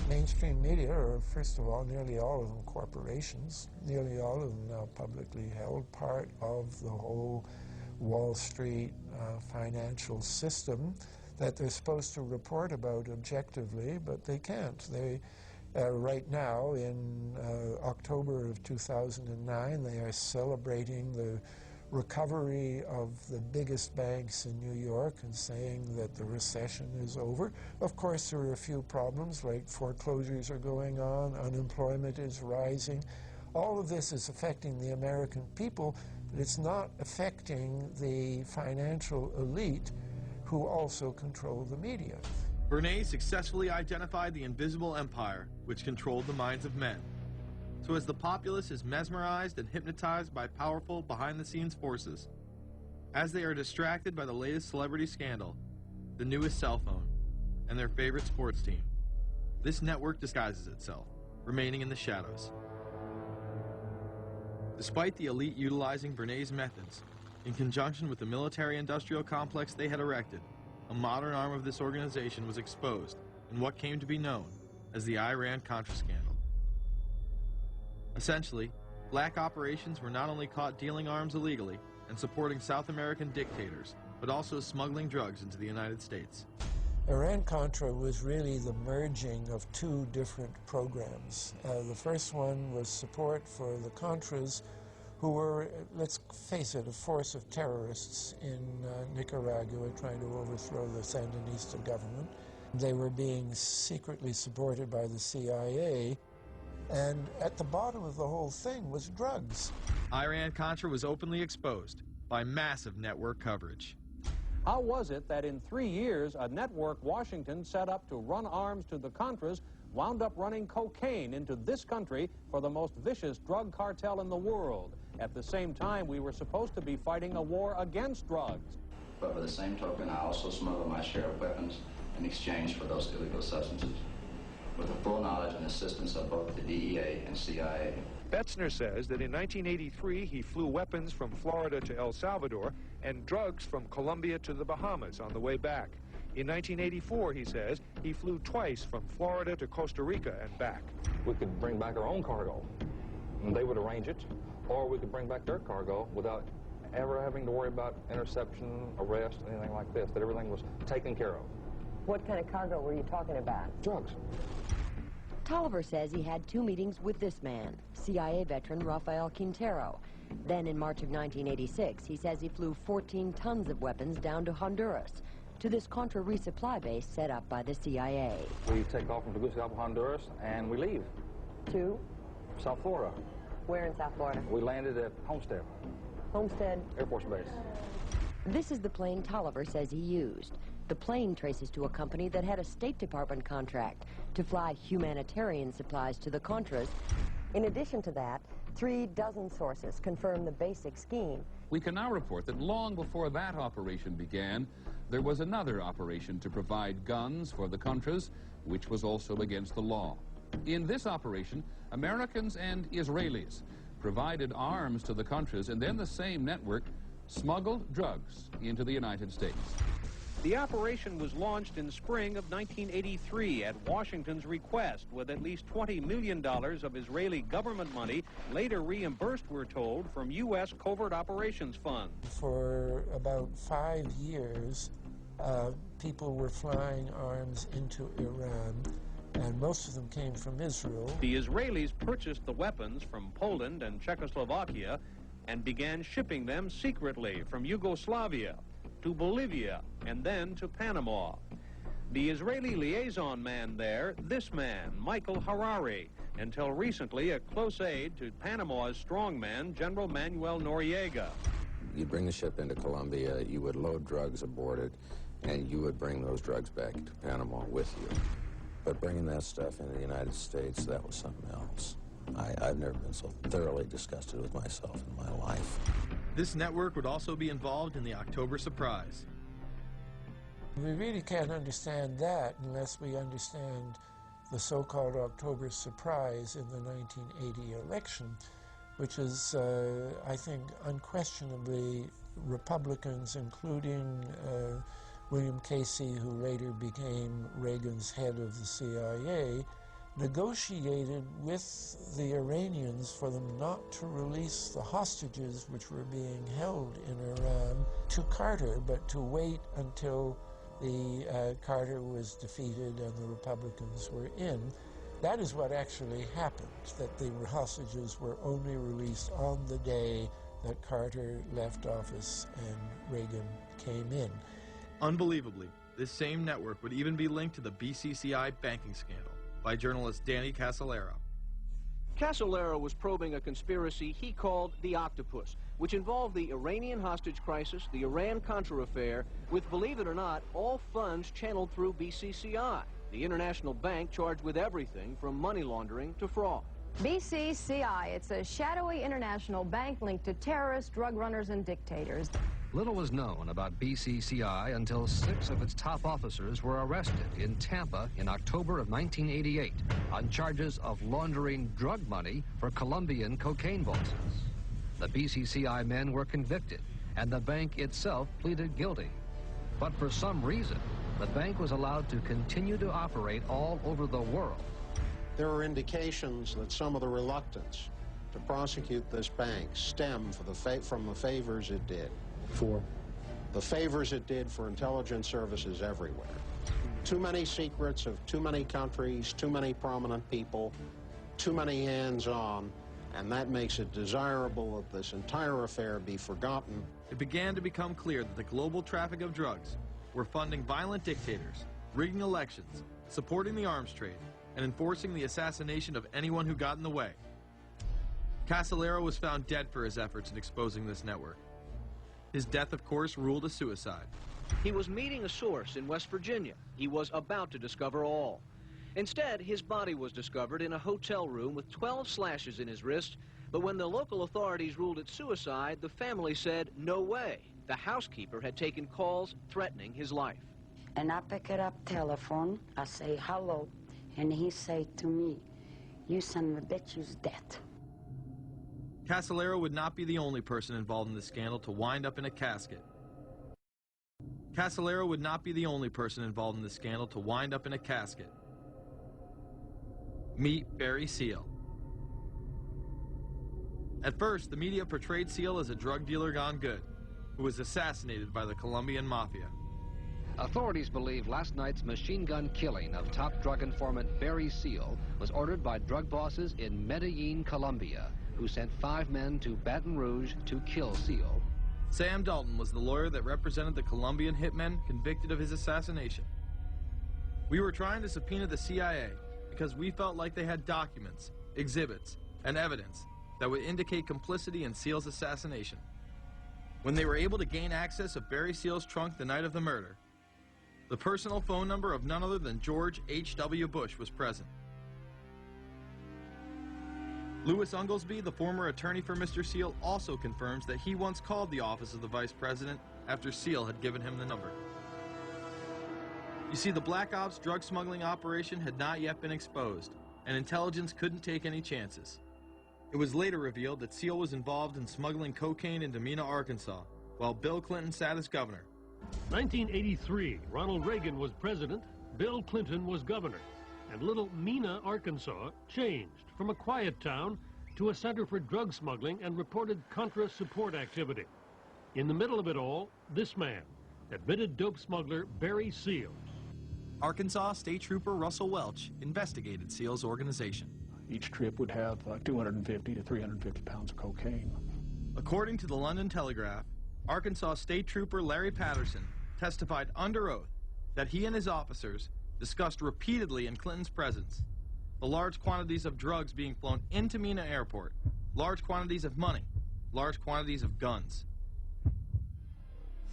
Mainstream media are, first of all, nearly all of them corporations, nearly all of them now publicly held, part of the whole Wall Street financial system that they're supposed to report about objectively, but they can't. They, right now, in October of 2009, they are celebrating the recovery of the biggest banks in New York and saying that the recession is over. Of course, there are a few problems, like foreclosures are going on, unemployment is rising. All of this is affecting the American people, but it's not affecting the financial elite who also control the media. Bernays successfully identified the invisible empire which controlled the minds of men. So as the populace is mesmerized and hypnotized by powerful behind-the-scenes forces, as they are distracted by the latest celebrity scandal, the newest cell phone, and their favorite sports team, this network disguises itself, remaining in the shadows. Despite the elite utilizing Bernays' methods, in conjunction with the military-industrial complex they had erected, a modern arm of this organization was exposed in what came to be known as the Iran-Contra scandal. Essentially, black operations were not only caught dealing arms illegally and supporting South American dictators, but also smuggling drugs into the United States. Iran-Contra was really the merging of two different programs. The first one was support for the Contras, who were, let's face it, a force of terrorists in Nicaragua trying to overthrow the Sandinista government. They were being secretly supported by the CIA. And at the bottom of the whole thing was drugs. Iran-Contra was openly exposed by massive network coverage. How was it that in 3 years, a network Washington set up to run arms to the Contras wound up running cocaine into this country for the most vicious drug cartel in the world? At the same time, we were supposed to be fighting a war against drugs. But by the same token, I also smuggled my share of weapons in exchange for those illegal substances, with the full knowledge and assistance of both the DEA and CIA. Betzner says that in 1983, he flew weapons from Florida to El Salvador and drugs from Colombia to the Bahamas on the way back. In 1984, he says, he flew twice from Florida to Costa Rica and back. We could bring back our own cargo, and they would arrange it, or we could bring back their cargo without ever having to worry about interception, arrest, anything like this, that everything was taken care of. What kind of cargo were you talking about? Drugs. Tolliver says he had 2 meetings with this man, CIA veteran Rafael Quintero. Then in March of 1986, he says he flew 14 tons of weapons down to Honduras, to this Contra resupply base set up by the CIA. We take off from Tegucigalpa, Honduras, and we leave. To? South Florida. Where in South Florida? We landed at Homestead. Homestead? Air Force Base. This is the plane Tolliver says he used. The plane traces to a company that had a State Department contract to fly humanitarian supplies to the Contras. In addition to that, 3 dozen sources confirm the basic scheme. We can now report that long before that operation began, there was another operation to provide guns for the Contras, which was also against the law. In this operation, Americans and Israelis provided arms to the Contras, and then the same network smuggled drugs into the United States. The operation was launched in spring of 1983 at Washington's request, with at least $20 million of Israeli government money later reimbursed, we're told, from U.S. covert operations funds. For about 5 years, people were flying arms into Iran, and most of them came from Israel. The Israelis purchased the weapons from Poland and Czechoslovakia and began shipping them secretly from Yugoslavia to Bolivia, and then to Panama. The Israeli liaison man there, this man, Michael Harari, until recently a close aide to Panama's strongman, General Manuel Noriega. You'd bring the ship into Colombia, you would load drugs aboard it, and you would bring those drugs back to Panama with you. But bringing that stuff into the United States, that was something else. I've never been so thoroughly disgusted with myself in my life. This network would also be involved in the October surprise. We really can't understand that unless we understand the so-called October surprise in the 1980 election, which is, I think, unquestionably Republicans, including William Casey, who later became Reagan's head of the CIA, negotiated with the Iranians for them not to release the hostages which were being held in Iran to Carter, but to wait until the Carter was defeated and the Republicans were in. That is what actually happened, that the hostages were only released on the day that Carter left office and Reagan came in. Unbelievably, this same network would even be linked to the BCCI banking scandal by journalist Danny Casolaro. Casolaro was probing a conspiracy he called the Octopus, which involved the Iranian hostage crisis, the Iran-Contra affair, with, believe it or not, all funds channeled through BCCI, the international bank charged with everything from money laundering to fraud. BCCI, it's a shadowy international bank linked to terrorists, drug runners, and dictators. Little was known about BCCI until 6 of its top officers were arrested in Tampa in October of 1988 on charges of laundering drug money for Colombian cocaine bosses. The BCCI men were convicted, and the bank itself pleaded guilty. But for some reason, the bank was allowed to continue to operate all over the world. There are indications that some of the reluctance to prosecute this bank stem from the favors it did. For? The favors it did for intelligence services everywhere. Too many secrets of too many countries, too many prominent people, too many hands-on, and that makes it desirable that this entire affair be forgotten. It began to become clear that the global traffic of drugs were funding violent dictators, rigging elections, supporting the arms trade, and enforcing the assassination of anyone who got in the way. Casolaro was found dead for his efforts in exposing this network. His death, of course, ruled a suicide. He was meeting a source in West Virginia. He was about to discover all. Instead, his body was discovered in a hotel room with 12 slashes in his wrist, but when the local authorities ruled it suicide, the family said, no way. The housekeeper had taken calls threatening his life. And I pick it up telephone, I say hello, and he say to me, you son of a bitch, you's dead. Casolaro would not be the only person involved in the scandal to wind up in a casket. Casolaro would not be the only person involved in the scandal to wind up in a casket. Meet Barry Seal. At first, the media portrayed Seal as a drug dealer gone good, who was assassinated by the Colombian mafia. Authorities believe last night's machine gun killing of top drug informant Barry Seal was ordered by drug bosses in Medellin, Colombia, who sent 5 men to Baton Rouge to kill Seal. Sam Dalton was the lawyer that represented the Colombian hitmen convicted of his assassination. We were trying to subpoena the CIA because we felt like they had documents, exhibits, and evidence that would indicate complicity in Seal's assassination. When they were able to gain access of Barry Seal's trunk the night of the murder, the personal phone number of none other than George H.W. Bush was present. Louis Unglesby, the former attorney for Mr. Seal, also confirms that he once called the office of the vice president after Seal had given him the number. You see, the Black Ops drug smuggling operation had not yet been exposed, and intelligence couldn't take any chances. It was later revealed that Seal was involved in smuggling cocaine into Mena, Arkansas, while Bill Clinton sat as governor. 1983, Ronald Reagan was president, Bill Clinton was governor, and little Mena, Arkansas changed from a quiet town to a center for drug smuggling and reported Contra support activity. In the middle of it all, this man, admitted dope smuggler Barry Seal. Arkansas State Trooper Russell Welch investigated Seal's organization. Each trip would have 250 to 350 pounds of cocaine. According to the London Telegraph, Arkansas State Trooper Larry Patterson testified under oath that he and his officers discussed repeatedly in Clinton's presence the large quantities of drugs being flown into Mena Airport, large quantities of money, large quantities of guns.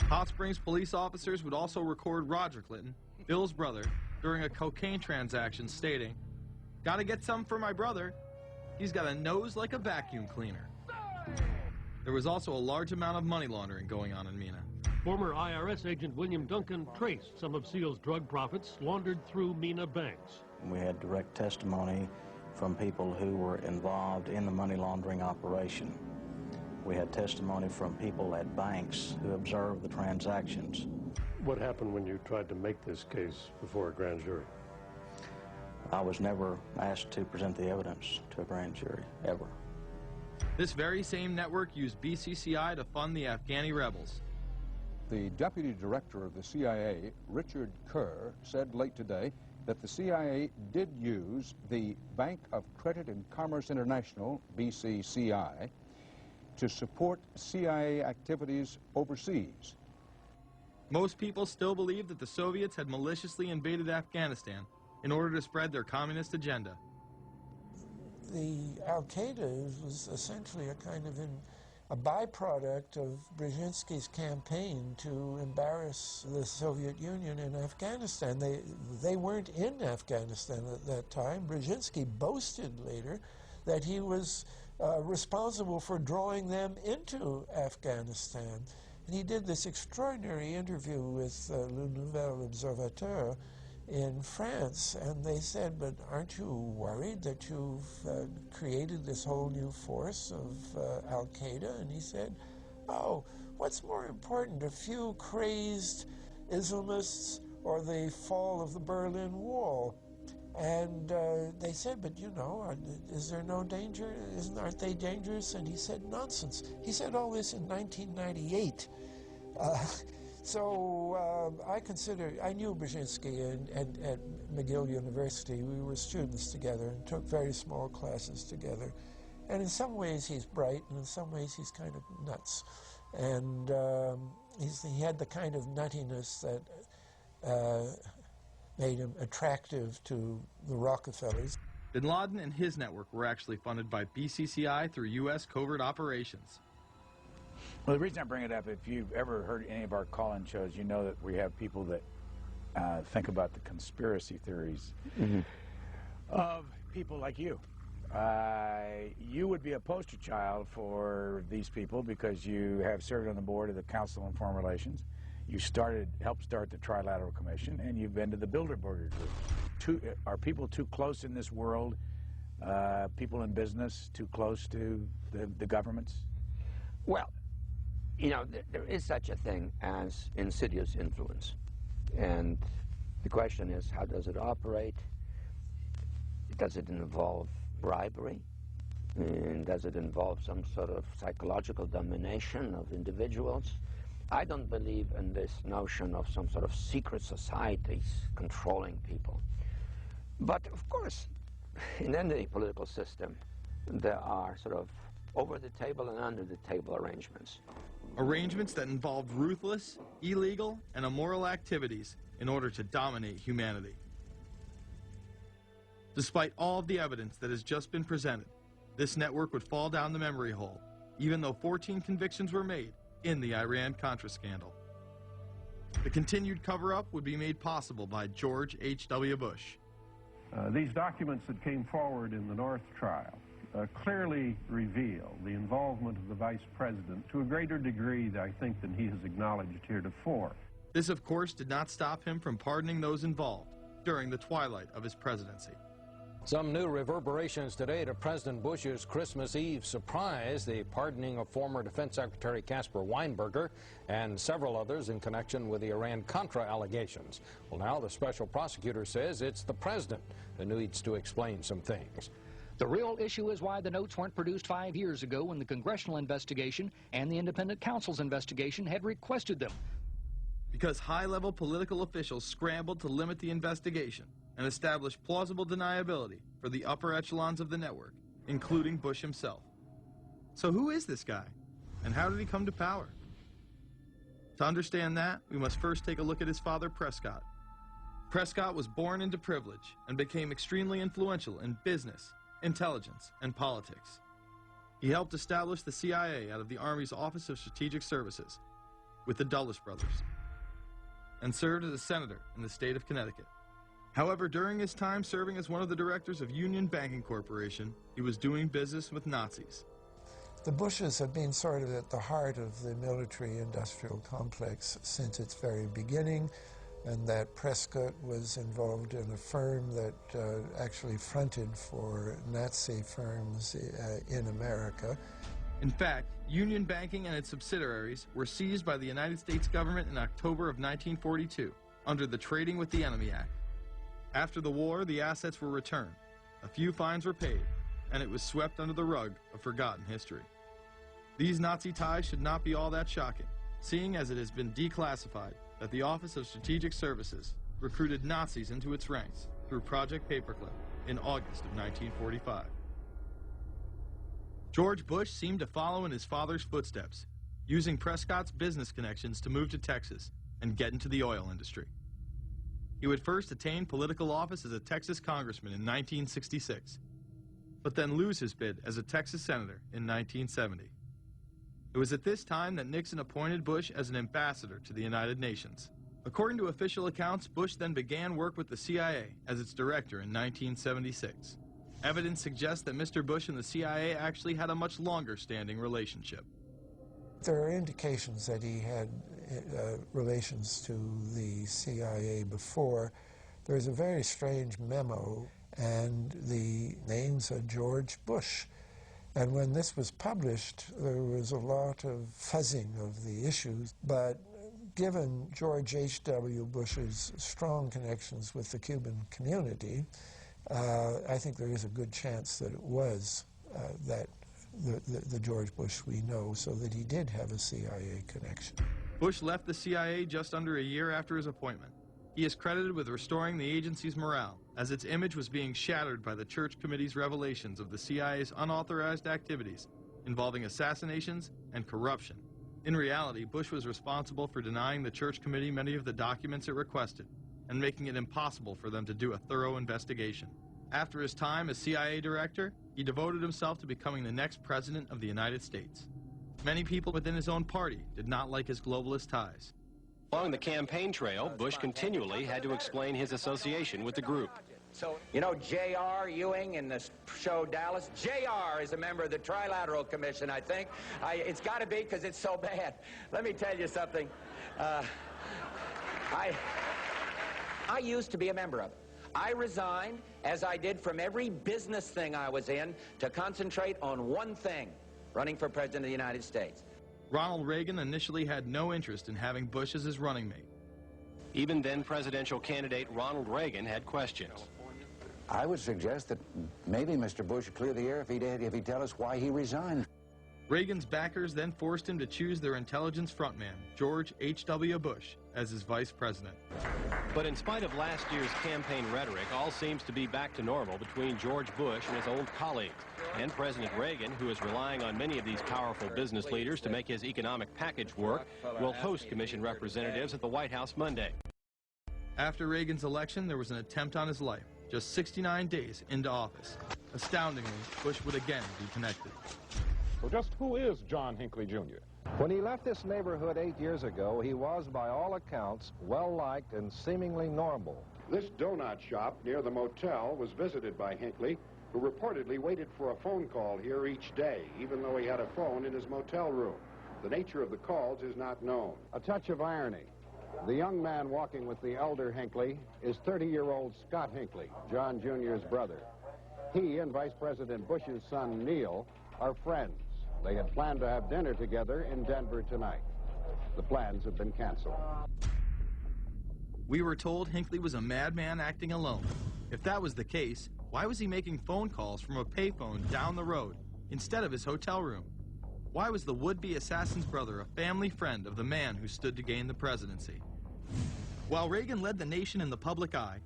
Hot Springs police officers would also record Roger Clinton, Bill's brother, during a cocaine transaction stating, "Gotta get some for my brother. He's got a nose like a vacuum cleaner." There was also a large amount of money laundering going on in Mena. Former IRS agent William Duncan traced some of Seal's drug profits laundered through Mena banks. We had direct testimony from people who were involved in the money laundering operation. We had testimony from people at banks who observed the transactions. What happened when you tried to make this case before a grand jury? I was never asked to present the evidence to a grand jury, ever. This very same network used BCCI to fund the Afghani rebels. The deputy director of the CIA, Richard Kerr, said late today that the CIA did use the Bank of Credit and Commerce International, BCCI, to support CIA activities overseas. Most people still believe that the Soviets had maliciously invaded Afghanistan in order to spread their communist agenda. The Al-Qaeda was essentially a kind of a byproduct of Brzezinski's campaign to embarrass the Soviet Union in Afghanistan. They weren't in Afghanistan at that time. Brzezinski boasted later that he was responsible for drawing them into Afghanistan. And he did this extraordinary interview with Le Nouvel Observateur in France, and they said, but aren't you worried that you've created this whole new force of Al-Qaeda? And he said, oh, what's more important, a few crazed Islamists or the fall of the Berlin Wall? And they said, but you know, is there no danger? Aren't they dangerous? And he said, nonsense. He said all this in 1998. So I knew Brzezinski at McGill University. We were students together and took very small classes together. And in some ways he's bright, and in some ways he's kind of nuts. And he had the kind of nuttiness that made him attractive to the Rockefellers. Bin Laden and his network were actually funded by BCCI through U.S. covert operations. Well, the reason I bring it up, if you've ever heard any of our call-in shows, you know that we have people that think about the conspiracy theories of people like you. You would be a poster child for these people because you have served on the board of the Council on Foreign Relations. You helped start the Trilateral Commission, and you've been to the Bilderberger Group. Are people too close in this world, people in business, too close to the governments? Well, you know, there is such a thing as insidious influence. And the question is, how does it operate? Does it involve bribery? And does it involve some sort of psychological domination of individuals? I don't believe in this notion of some sort of secret societies controlling people. But of course, in any political system, there are sort of over-the-table and under-the-table arrangements. Arrangements that involved ruthless, illegal, and immoral activities in order to dominate humanity. Despite all of the evidence that has just been presented, this network would fall down the memory hole, even though 14 convictions were made in the Iran-Contra scandal. The continued cover-up would be made possible by George H.W. Bush. These documents that came forward in the North trial clearly reveal the involvement of the vice president to a greater degree, I think, than he has acknowledged heretofore. This, of course, did not stop him from pardoning those involved during the twilight of his presidency. Some new reverberations today to President Bush's Christmas Eve surprise, the pardoning of former Defense Secretary Caspar Weinberger and several others in connection with the Iran-Contra allegations. Well, now the special prosecutor says it's the president who needs to explain some things. The real issue is why the notes weren't produced 5 years ago when the congressional investigation and the independent counsel's investigation had requested them. Because high-level political officials scrambled to limit the investigation and establish plausible deniability for the upper echelons of the network, including Bush himself. So who is this guy, and how did he come to power? To understand that, we must first take a look at his father, Prescott. Prescott was born into privilege and became extremely influential in business, intelligence, and politics. He helped establish the CIA out of the Army's Office of Strategic Services with the Dulles brothers, and served as a senator in the state of Connecticut. However, during his time serving as one of the directors of Union Banking Corporation, he was doing business with Nazis. The Bushes have been sort of at the heart of the military-industrial complex since its very beginning, and that Prescott was involved in a firm that actually fronted for Nazi firms in America. In fact, Union Banking and its subsidiaries were seized by the United States government in October of 1942 under the Trading with the Enemy Act. After the war, the assets were returned, a few fines were paid, and it was swept under the rug of forgotten history. These Nazi ties should not be all that shocking, seeing as it has been declassified that the Office of Strategic Services recruited Nazis into its ranks through Project Paperclip in August of 1945. George Bush seemed to follow in his father's footsteps, using Prescott's business connections to move to Texas and get into the oil industry. He would first attain political office as a Texas congressman in 1966, but then lose his bid as a Texas senator in 1970. It was at this time that Nixon appointed Bush as an ambassador to the United Nations. According to official accounts, Bush then began work with the CIA as its director in 1976. Evidence suggests that Mr. Bush and the CIA actually had a much longer-standing relationship. There are indications that he had relations to the CIA before. There's a very strange memo, and the names are George Bush. And when this was published, there was a lot of fuzzing of the issues, but given George H.W. Bush's strong connections with the Cuban community, I think there is a good chance that it was the George Bush we know, so that he did have a CIA connection. Bush left the CIA just under a year after his appointment. He is credited with restoring the agency's morale, as its image was being shattered by the Church Committee's revelations of the CIA's unauthorized activities involving assassinations and corruption. In reality, Bush was responsible for denying the Church Committee many of the documents it requested and making it impossible for them to do a thorough investigation. After his time as CIA director, he devoted himself to becoming the next president of the United States. Many people within his own party did not like his globalist ties. Along the campaign trail, Bush continually had to explain his association with the group. So, you know, J.R. Ewing in the show Dallas? J.R. is a member of the Trilateral Commission, I think. It's got to be because it's so bad. Let me tell you something. I used to be a member of it. I resigned, as I did from every business thing I was in, to concentrate on one thing, running for President of the United States. Ronald Reagan initially had no interest in having Bush as his running mate. Even then presidential candidate Ronald Reagan had questions. I would suggest that maybe Mr. Bush would clear the air if he'd tell us why he resigned. Reagan's backers then forced him to choose their intelligence frontman, George H.W. Bush, as his vice president. But in spite of last year's campaign rhetoric, all seems to be back to normal between George Bush and his old colleagues. And President Reagan, who is relying on many of these powerful business leaders to make his economic package work, will host commission representatives at the White House Monday. After Reagan's election, there was an attempt on his life, just 69 days into office. Astoundingly, Bush would again be connected. So just who is John Hinckley, Jr.? When he left this neighborhood 8 years ago, he was, by all accounts, well-liked and seemingly normal. This donut shop near the motel was visited by Hinckley, who reportedly waited for a phone call here each day, even though he had a phone in his motel room. The nature of the calls is not known. A touch of irony. The young man walking with the elder Hinckley is 30-year-old Scott Hinckley, John Jr.'s brother. He and Vice President Bush's son, Neil, are friends. They had planned to have dinner together in Denver tonight. The plans have been canceled. We were told Hinckley was a madman acting alone. If that was the case, why was he making phone calls from a payphone down the road instead of his hotel room? Why was the would-be assassin's brother a family friend of the man who stood to gain the presidency? While Reagan led the nation in the public eye,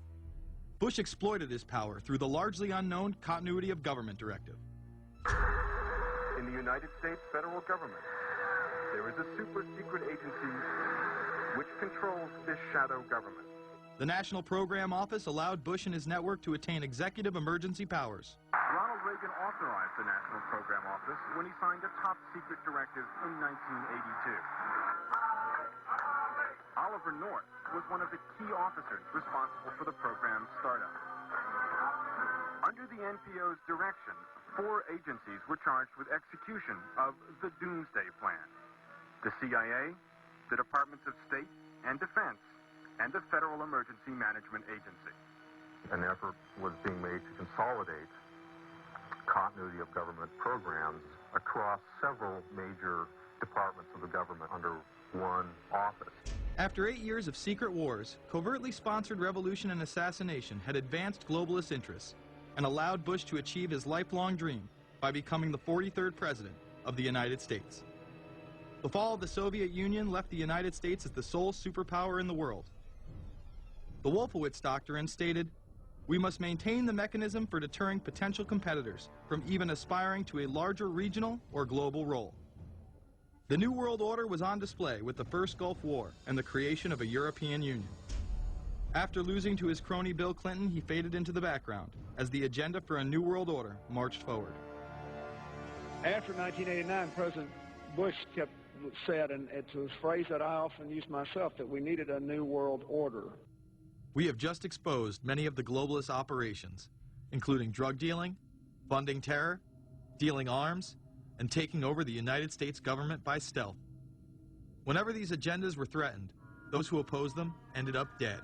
Bush exploited his power through the largely unknown Continuity of Government Directive. In the United States federal government, there is a super-secret agency which controls this shadow government. The National Program Office allowed Bush and his network to attain executive emergency powers. Ronald Reagan authorized the National Program Office when he signed a top-secret directive in 1982. Oliver North was one of the key officers responsible for the program's startup. Under the NPO's direction, 4 agencies were charged with execution of the Doomsday Plan: the CIA, the Departments of State and Defense, and the Federal Emergency Management Agency. An effort was being made to consolidate continuity of government programs across several major departments of the government under one office. After 8 years of secret wars, covertly sponsored revolution and assassination had advanced globalist interests and allowed Bush to achieve his lifelong dream by becoming the 43rd president of the United States. The fall of the Soviet Union left the United States as the sole superpower in the world. The Wolfowitz Doctrine stated, we must maintain the mechanism for deterring potential competitors from even aspiring to a larger regional or global role. The New World Order was on display with the first Gulf War and the creation of a European Union. After losing to his crony Bill Clinton, he faded into the background as the agenda for a New World Order marched forward. After 1989, President Bush said, and it's a phrase that I often use myself, that we needed a New World Order. We have just exposed many of the globalist operations, including drug dealing, funding terror, dealing arms, and taking over the United States government by stealth. Whenever these agendas were threatened, those who opposed them ended up dead.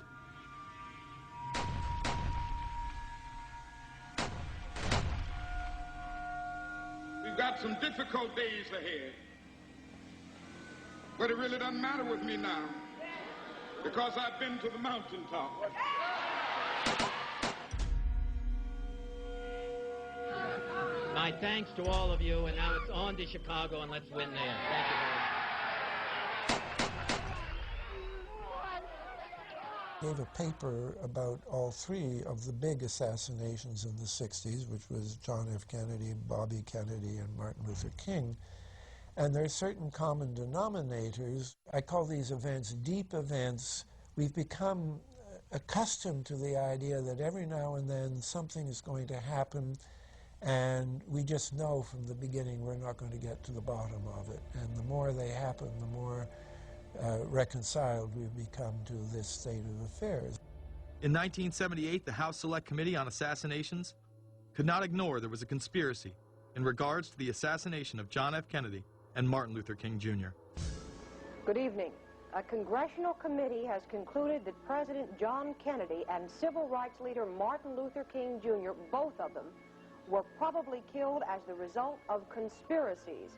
We've got some difficult days ahead, but it really doesn't matter with me now, because I've been to the mountaintop. My thanks to all of you, and now it's on to Chicago, and let's win there. Thank you very much. Gave a paper about all three of the big assassinations in the 60s, which was John F. Kennedy, Bobby Kennedy, and Martin Luther King. And there are certain common denominators. I call these events deep events. We've become accustomed to the idea that every now and then something is going to happen, and we just know from the beginning we're not going to get to the bottom of it. And the more they happen, the more reconciled we've become to this state of affairs. In 1978, the House Select Committee on Assassinations could not ignore there was a conspiracy in regards to the assassination of John F. Kennedy and Martin Luther King, Jr. Good evening. A congressional committee has concluded that President John Kennedy and civil rights leader Martin Luther King, Jr., both of them, were probably killed as the result of conspiracies.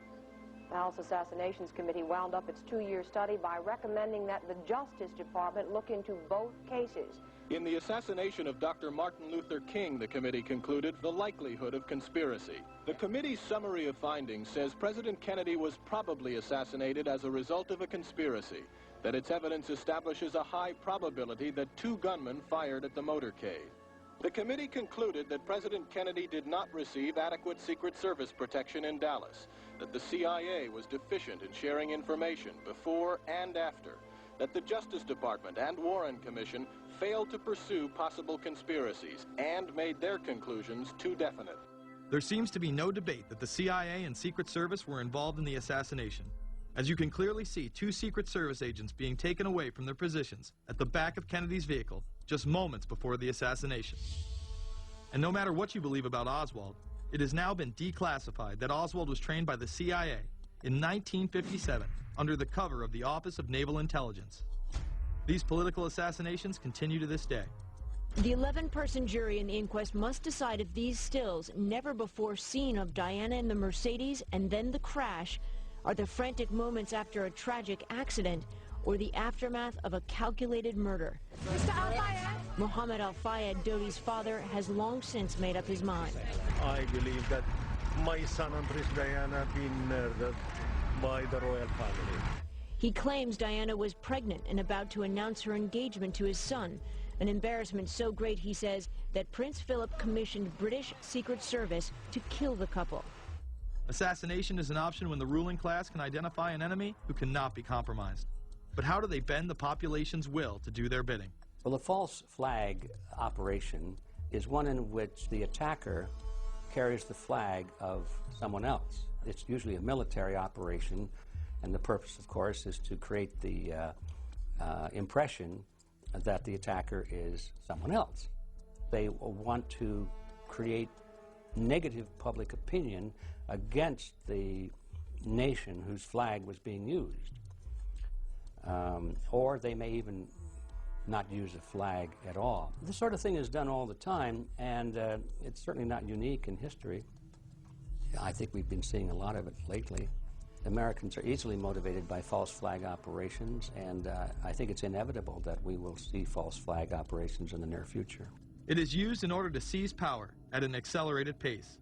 The House Assassinations Committee wound up its 2-year study by recommending that the Justice Department look into both cases. In the assassination of Dr. Martin Luther King, the committee concluded the likelihood of conspiracy. The committee's summary of findings says President Kennedy was probably assassinated as a result of a conspiracy, that its evidence establishes a high probability that 2 gunmen fired at the motorcade. The committee concluded that President Kennedy did not receive adequate Secret Service protection in Dallas, that the CIA was deficient in sharing information before and after, that the Justice Department and Warren Commission failed to pursue possible conspiracies and made their conclusions too definite. There seems to be no debate that the CIA and Secret Service were involved in the assassination, as you can clearly see 2 Secret Service agents being taken away from their positions at the back of Kennedy's vehicle just moments before the assassination. And no matter what you believe about Oswald, it has now been declassified that Oswald was trained by the CIA in 1957 under the cover of the Office of Naval Intelligence. These political assassinations continue to this day. The 11-person jury in the inquest must decide if these stills, never before seen of Diana in the Mercedes and then the crash, are the frantic moments after a tragic accident or the aftermath of a calculated murder. Mr. Al-Fayed? Mohammed Al-Fayed, Dodi's father, has long since made up his mind. I believe that my son and Princess Diana have been murdered by the royal family. He claims Diana was pregnant and about to announce her engagement to his son, an embarrassment so great, he says, that Prince Philip commissioned British Secret Service to kill the couple. Assassination is an option when the ruling class can identify an enemy who cannot be compromised. But how do they bend the population's will to do their bidding? Well, the false flag operation is one in which the attacker carries the flag of someone else. It's usually a military operation, and the purpose, of course, is to create the impression that the attacker is someone else. They want to create negative public opinion against the nation whose flag was being used. Or they may even not use a flag at all. This sort of thing is done all the time, and it's certainly not unique in history. I think we've been seeing a lot of it lately. Americans are easily motivated by false flag operations, and I think it's inevitable that we will see false flag operations in the near future. It is used in order to seize power at an accelerated pace.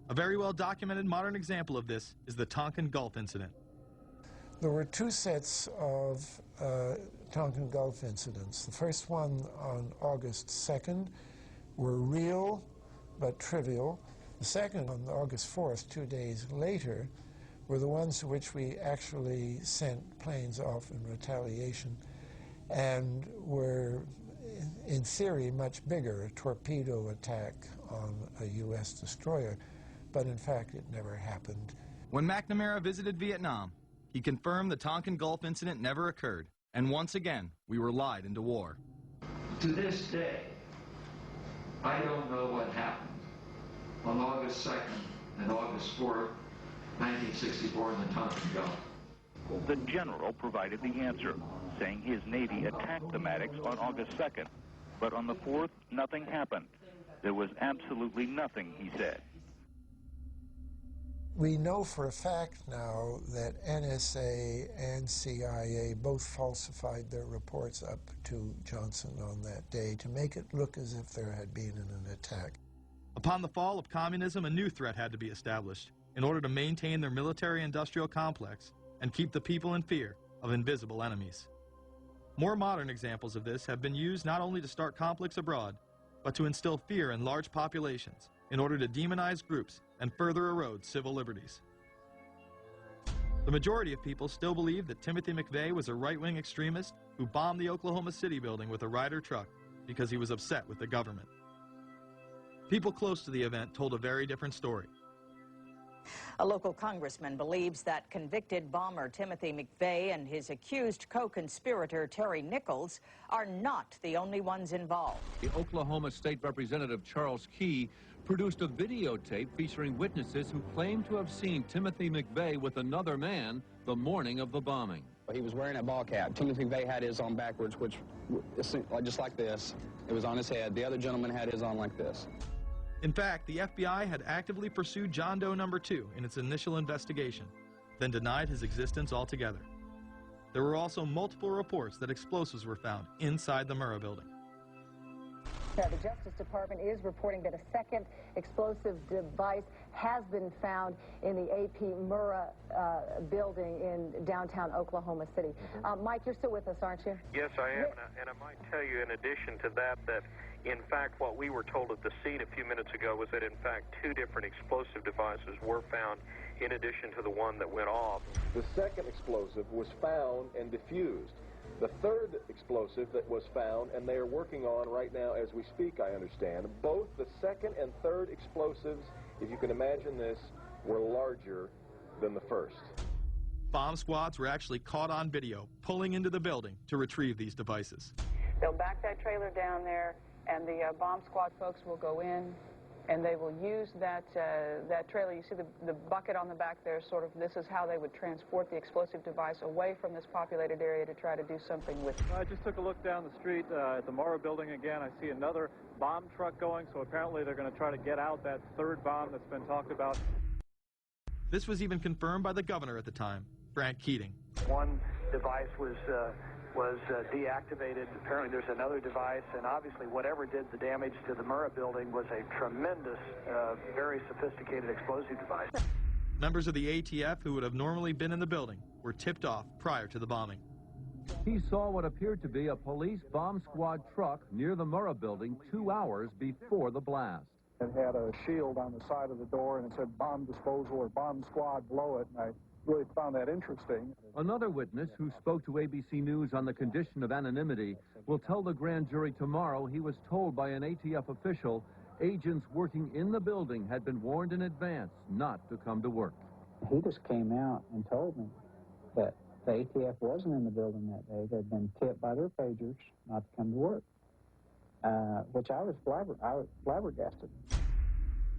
A very well-documented modern example of this is the Tonkin Gulf incident. There were 2 sets of Tonkin Gulf incidents. The first one on August 2nd were real but trivial. The second, on August 4th, 2 days later, were the ones to which we actually sent planes off in retaliation and were, in theory, much bigger, a torpedo attack on a U.S. destroyer, but in fact it never happened. When McNamara visited Vietnam, he confirmed the Tonkin Gulf incident never occurred, and once again, we were lied into war. To this day, I don't know what happened on August 2nd and August 4th, 1964 in the Tonkin Gulf. The general provided the answer, saying his Navy attacked the Maddox on August 2nd. But on the 4th, nothing happened. There was absolutely nothing, he said. We know for a fact now that NSA and CIA both falsified their reports up to Johnson on that day to make it look as if there had been an attack. Upon the fall of communism, a new threat had to be established in order to maintain their military-industrial complex and keep the people in fear of invisible enemies. More modern examples of this have been used not only to start conflicts abroad, but to instill fear in large populations in order to demonize groups and further erode civil liberties. The majority of people still believe that Timothy McVeigh was a right-wing extremist who bombed the Oklahoma City building with a Ryder truck because he was upset with the government. People close to the event told a very different story. A local congressman believes that convicted bomber Timothy McVeigh and his accused co-conspirator Terry Nichols are not the only ones involved. The Oklahoma State Representative Charles Key produced a videotape featuring witnesses who claim to have seen Timothy McVeigh with another man the morning of the bombing. He was wearing a ball cap. Timothy McVeigh had his on backwards, which just like this. It was on his head. The other gentleman had his on like this. In fact, the FBI had actively pursued John Doe No. 2 in its initial investigation, then denied his existence altogether. There were also multiple reports that explosives were found inside the Murrah building. The Justice Department is reporting that a second explosive device has been found in the AP Murrah building in downtown Oklahoma City. Mike, you're still with us, aren't you? Yes, I am, and I might tell you in addition to that, in fact, what we were told at the scene a few minutes ago was that, in fact, 2 different explosive devices were found in addition to the one that went off. The second explosive was found and diffused. The third explosive that was found, and they are working on right now as we speak, I understand, both the second and third explosives, if you can imagine this, were larger than the first. Bomb squads were actually caught on video pulling into the building to retrieve these devices. They'll back that trailer down there, and the bomb squad folks will go in, and they will use that trailer. You see the bucket on the back there, sort of, this is how they would transport the explosive device away from this populated area to try to do something with it. I just took a look down the street at the Murrah building again. I see another bomb truck going, so apparently they're going to try to get out that third bomb that's been talked about. This was even confirmed by the governor at the time, Frank Keating. One device was deactivated. Apparently there's another device, and obviously whatever did the damage to the Murrah building was a tremendous, very sophisticated explosive device. Members of the ATF who would have normally been in the building were tipped off prior to the bombing. He saw what appeared to be a police bomb squad truck near the Murrah building 2 hours before the blast. It had a shield on the side of the door, and it said bomb disposal or bomb squad below it, and I really found that interesting. Another witness who spoke to ABC News on the condition of anonymity will tell the grand jury tomorrow he was told by an ATF official agents working in the building had been warned in advance not to come to work. He just came out and told me that the ATF wasn't in the building that day. They'd been tipped by their pagers not to come to work, which I was flabbergasted.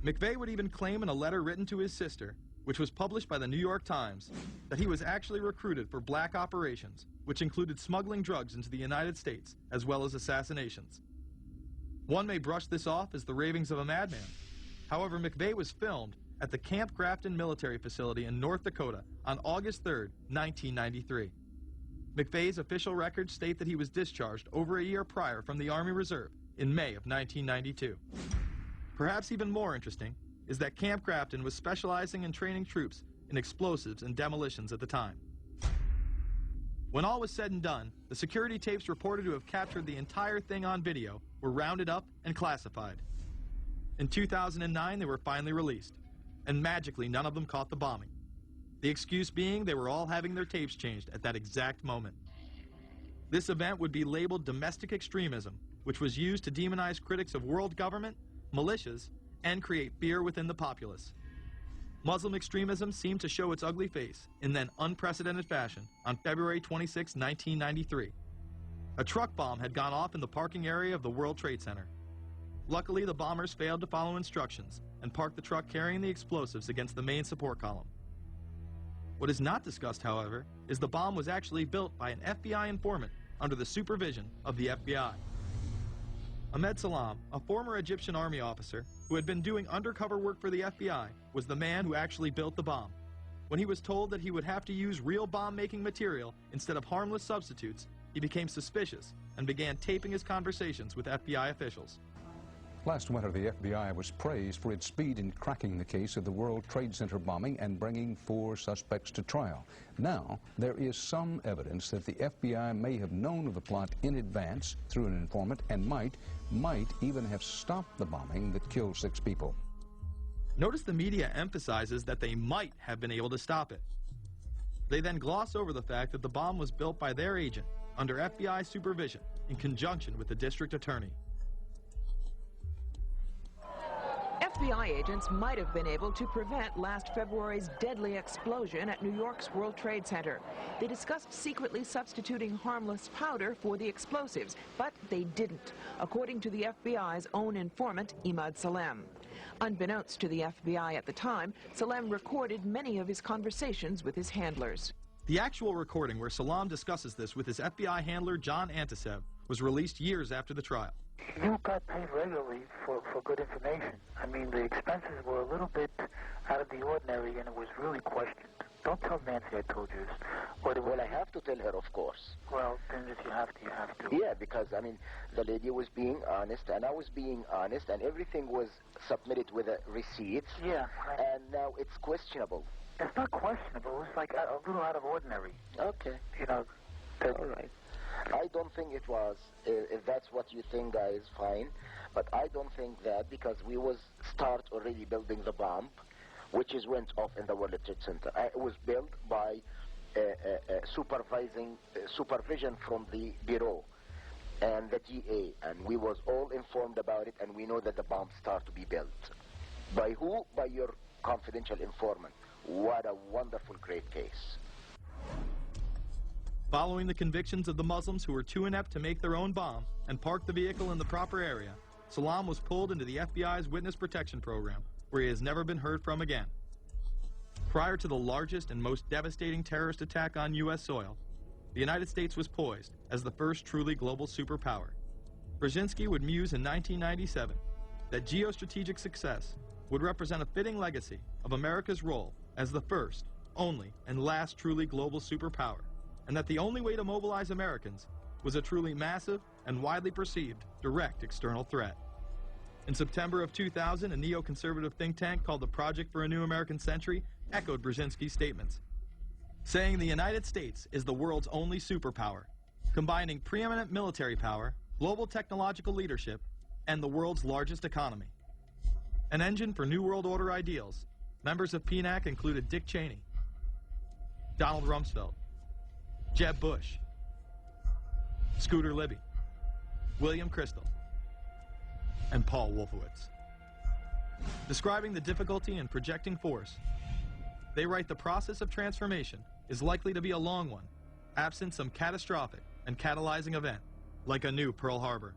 McVeigh would even claim in a letter written to his sister, which was published by the New York Times, that he was actually recruited for black operations, which included smuggling drugs into the United States, as well as assassinations. One may brush this off as the ravings of a madman. However, McVeigh was filmed at the Camp Grafton military facility in North Dakota on August 3, 1993. McVeigh's official records state that he was discharged over a year prior from the Army Reserve in May of 1992. Perhaps even more interesting is that Camp Grafton was specializing in training troops in explosives and demolitions at the time. When all was said and done, the security tapes reported to have captured the entire thing on video were rounded up and classified. In 2009, they were finally released, and magically none of them caught the bombing. The excuse being they were all having their tapes changed at that exact moment. This event would be labeled domestic extremism, which was used to demonize critics of world government, militias, and create fear within the populace. Muslim extremism seemed to show its ugly face in then unprecedented fashion on February 26, 1993. A truck bomb had gone off in the parking area of the World Trade Center. Luckily, the bombers failed to follow instructions and parked the truck carrying the explosives against the main support column. What is not discussed, however, is the bomb was actually built by an FBI informant under the supervision of the FBI. Ahmed Salam, a former Egyptian army officer who had been doing undercover work for the FBI, was the man who actually built the bomb. When he was told that he would have to use real bomb-making material instead of harmless substitutes, he became suspicious and began taping his conversations with FBI officials. Last winter, the FBI was praised for its speed in cracking the case of the World Trade Center bombing and bringing 4 suspects to trial. Now, there is some evidence that the FBI may have known of the plot in advance through an informant and might even have stopped the bombing that killed 6 people. Notice the media emphasizes that they might have been able to stop it. They then gloss over the fact that the bomb was built by their agent under FBI supervision in conjunction with the district attorney. FBI agents might have been able to prevent last February's deadly explosion at New York's World Trade Center. They discussed secretly substituting harmless powder for the explosives, but they didn't, according to the FBI's own informant, Ahmed Salam. Unbeknownst to the FBI at the time, Salam recorded many of his conversations with his handlers. The actual recording where Salam discusses this with his FBI handler, John Antisev, was released years after the trial. You got paid regularly for good information. I mean, the expenses were a little bit out of the ordinary, and it was really questioned. Don't tell Nancy I told you this. Well, I have to tell her, of course. Well, then if you have to, you have to. Yeah, because, I mean, the lady was being honest, and I was being honest, and everything was submitted with a receipt. Yeah. And now it's questionable. It's not questionable. It's like a little out of ordinary. Okay. You know. All right. I don't think it was. If that's what you think, guys, fine. But I don't think that, because we was start already building the bomb, which is went off in the World Trade Center. It was built by supervision from the Bureau and the DA, and we was all informed about it, and we know that the bomb start to be built. By who? By your confidential informant. What a wonderful, great case. Following the convictions of the Muslims who were too inept to make their own bomb and park the vehicle in the proper area, Salam was pulled into the FBI's Witness Protection Program, where he has never been heard from again. Prior to the largest and most devastating terrorist attack on U.S. soil, the United States was poised as the first truly global superpower. Brzezinski would muse in 1997 that geostrategic success would represent a fitting legacy of America's role as the first, only, and last truly global superpower, and that the only way to mobilize Americans was a truly massive and widely perceived direct external threat. In September of 2000, a neoconservative think tank called the Project for a New American Century echoed Brzezinski's statements, saying the United States is the world's only superpower, combining preeminent military power, global technological leadership, and the world's largest economy. An engine for New World Order ideals, members of PNAC included Dick Cheney, Donald Rumsfeld, Jeb Bush, Scooter Libby, William Kristol, and Paul Wolfowitz. Describing the difficulty in projecting force, they write the process of transformation is likely to be a long one, absent some catastrophic and catalyzing event, like a new Pearl Harbor.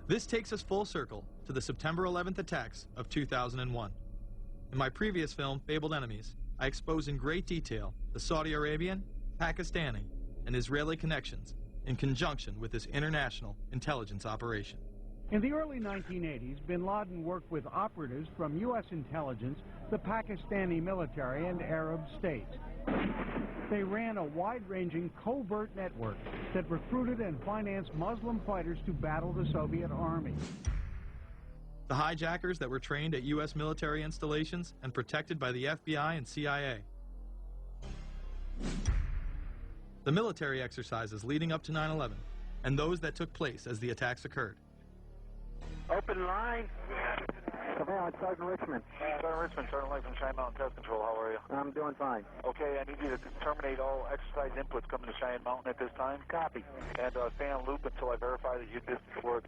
This takes us full circle to the September 11th attacks of 2001. In my previous film, Fabled Enemies, I expose in great detail the Saudi Arabian, Pakistani, and Israeli connections in conjunction with this international intelligence operation. In the early 1980s, bin Laden worked with operatives from U.S. intelligence, the Pakistani military, and Arab states. They ran a wide-ranging covert network that recruited and financed Muslim fighters to battle the Soviet army. The hijackers that were trained at U.S. military installations and protected by the FBI and CIA. The military exercises leading up to 9/11, and those that took place as the attacks occurred. Open line. Surveillance, Sergeant Richmond. Sergeant Richmond, Sergeant Light from Cheyenne Mountain Pest Control. How are you? I'm doing fine. Okay, I need you to terminate all exercise inputs coming to Cheyenne Mountain at this time. Copy. And stay on loop until I verify that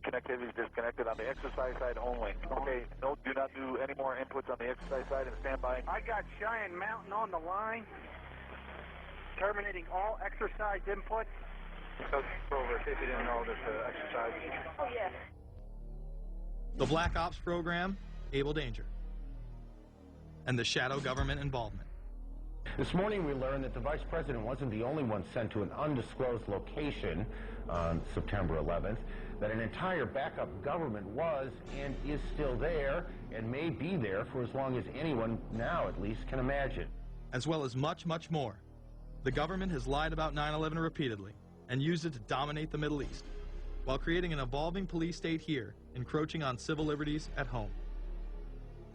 connectivity is disconnected on the exercise side only. Okay, no, do not do any more inputs on the exercise side and stand by. I got Cheyenne Mountain on the line. Terminating all exercise inputs. Over, if you didn't know this exercise. Oh, yes. The Black Ops program, Able Danger, and the shadow government involvement. This morning we learned that the Vice President wasn't the only one sent to an undisclosed location on September 11th, that an entire backup government was and is still there and may be there for as long as anyone now at least can imagine. As well as much, much more. The government has lied about 9/11 repeatedly and used it to dominate the Middle East, while creating an evolving police state here, encroaching on civil liberties at home.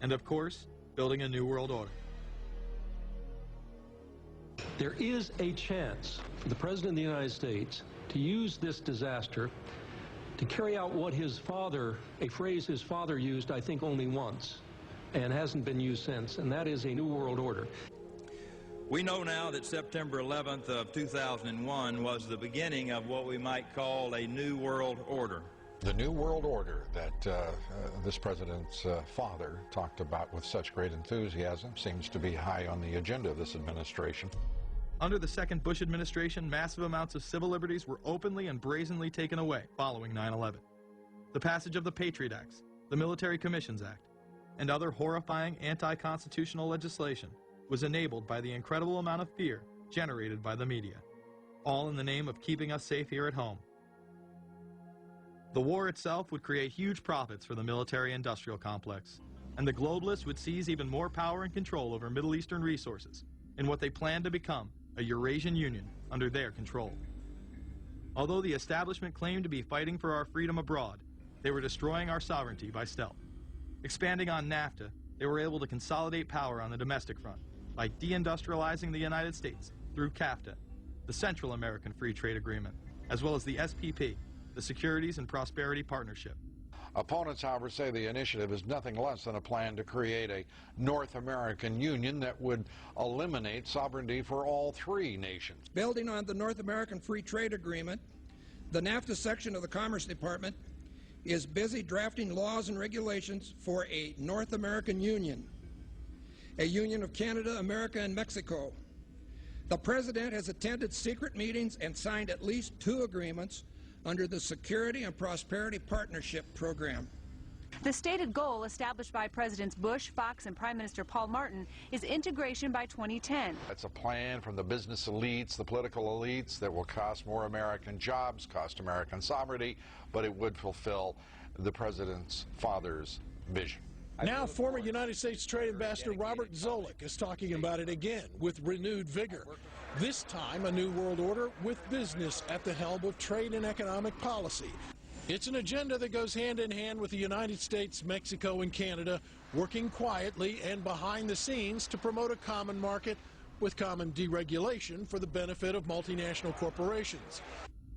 And of course, building a new world order. There is a chance for the President of the United States to use this disaster to carry out what his father, a phrase his father used, I think, only once, and hasn't been used since, and that is a new world order. We know now that September 11th of 2001 was the beginning of what we might call a new world order. The new world order that this president's father talked about with such great enthusiasm seems to be high on the agenda of this administration. Under the second Bush administration, massive amounts of civil liberties were openly and brazenly taken away following 9/11. The passage of the Patriot Acts, the Military Commissions Act, and other horrifying anti-constitutional legislation was enabled by the incredible amount of fear generated by the media, all in the name of keeping us safe here at home. The war itself would create huge profits for the military-industrial complex, and the globalists would seize even more power and control over Middle Eastern resources in what they planned to become a Eurasian Union under their control. Although the establishment claimed to be fighting for our freedom abroad, they were destroying our sovereignty by stealth. Expanding on NAFTA, they were able to consolidate power on the domestic front by deindustrializing the United States through CAFTA, the Central American Free Trade Agreement, as well as the SPP, the Securities and Prosperity Partnership. Opponents, however, say the initiative is nothing less than a plan to create a North American Union that would eliminate sovereignty for all three nations. Building on the North American Free Trade Agreement, the NAFTA section of the Commerce Department is busy drafting laws and regulations for a North American Union, a union of Canada, America, and Mexico. The President has attended secret meetings and signed at least 2 agreements under the Security and Prosperity Partnership Program. The stated goal established by Presidents Bush, Fox, and Prime Minister Paul Martin is integration by 2010. It's a plan from the business elites, the political elites, that will cost more American jobs, cost American sovereignty, but it would fulfill the President's father's vision. Now, former United States Trade Ambassador Robert Zoellick is talking about it again with renewed vigor. This time, a new world order with business at the helm of trade and economic policy. It's an agenda that goes hand in hand with the United States, Mexico, and Canada, working quietly and behind the scenes to promote a common market with common deregulation for the benefit of multinational corporations.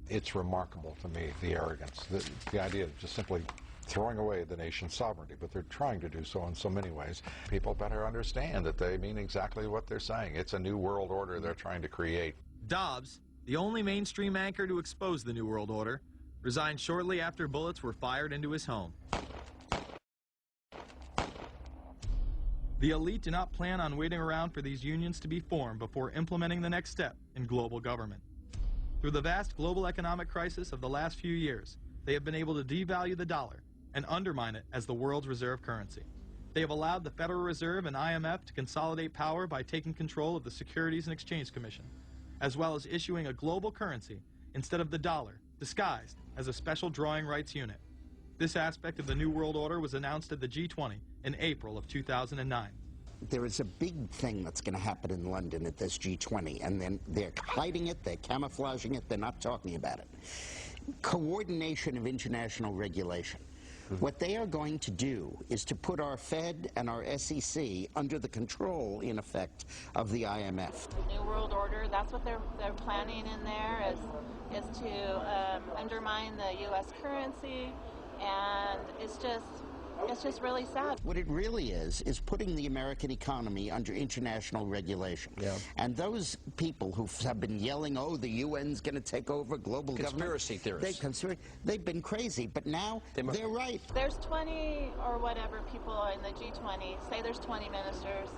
It's remarkable to me, the arrogance, the idea of just simply throwing away the nation's sovereignty, but they're trying to do so in so many ways. People better understand that they mean exactly what they're saying. It's a new world order they're trying to create. Dobbs, the only mainstream anchor to expose the New World Order, resigned shortly after bullets were fired into his home. The elite do not plan on waiting around for these unions to be formed before implementing the next step in global government. Through the vast global economic crisis of the last few years, they have been able to devalue the dollar and undermine it as the world's reserve currency. They have allowed the Federal Reserve and IMF to consolidate power by taking control of the Securities and Exchange Commission, as well as issuing a global currency instead of the dollar, disguised as a special drawing rights unit. This aspect of the New World Order was announced at the G20 in April of 2009. There is a big thing that's going to happen in London at this G20, and then they're hiding it, they're camouflaging it, they're not talking about it. Coordination of international regulation. What they are going to do is to put our Fed and our SEC under the control, in effect, of the IMF. New World Order, that's what they're planning in there, is to undermine the U.S. currency, and it's just It's just really sad. What it really is putting the American economy under international regulation. Yeah. And those people who have been yelling, oh, the UN's going to take over global conspiracy government. Theorists. They've been crazy, but now they're right. There's 20 or whatever people in the G20. Say there's 20 ministers.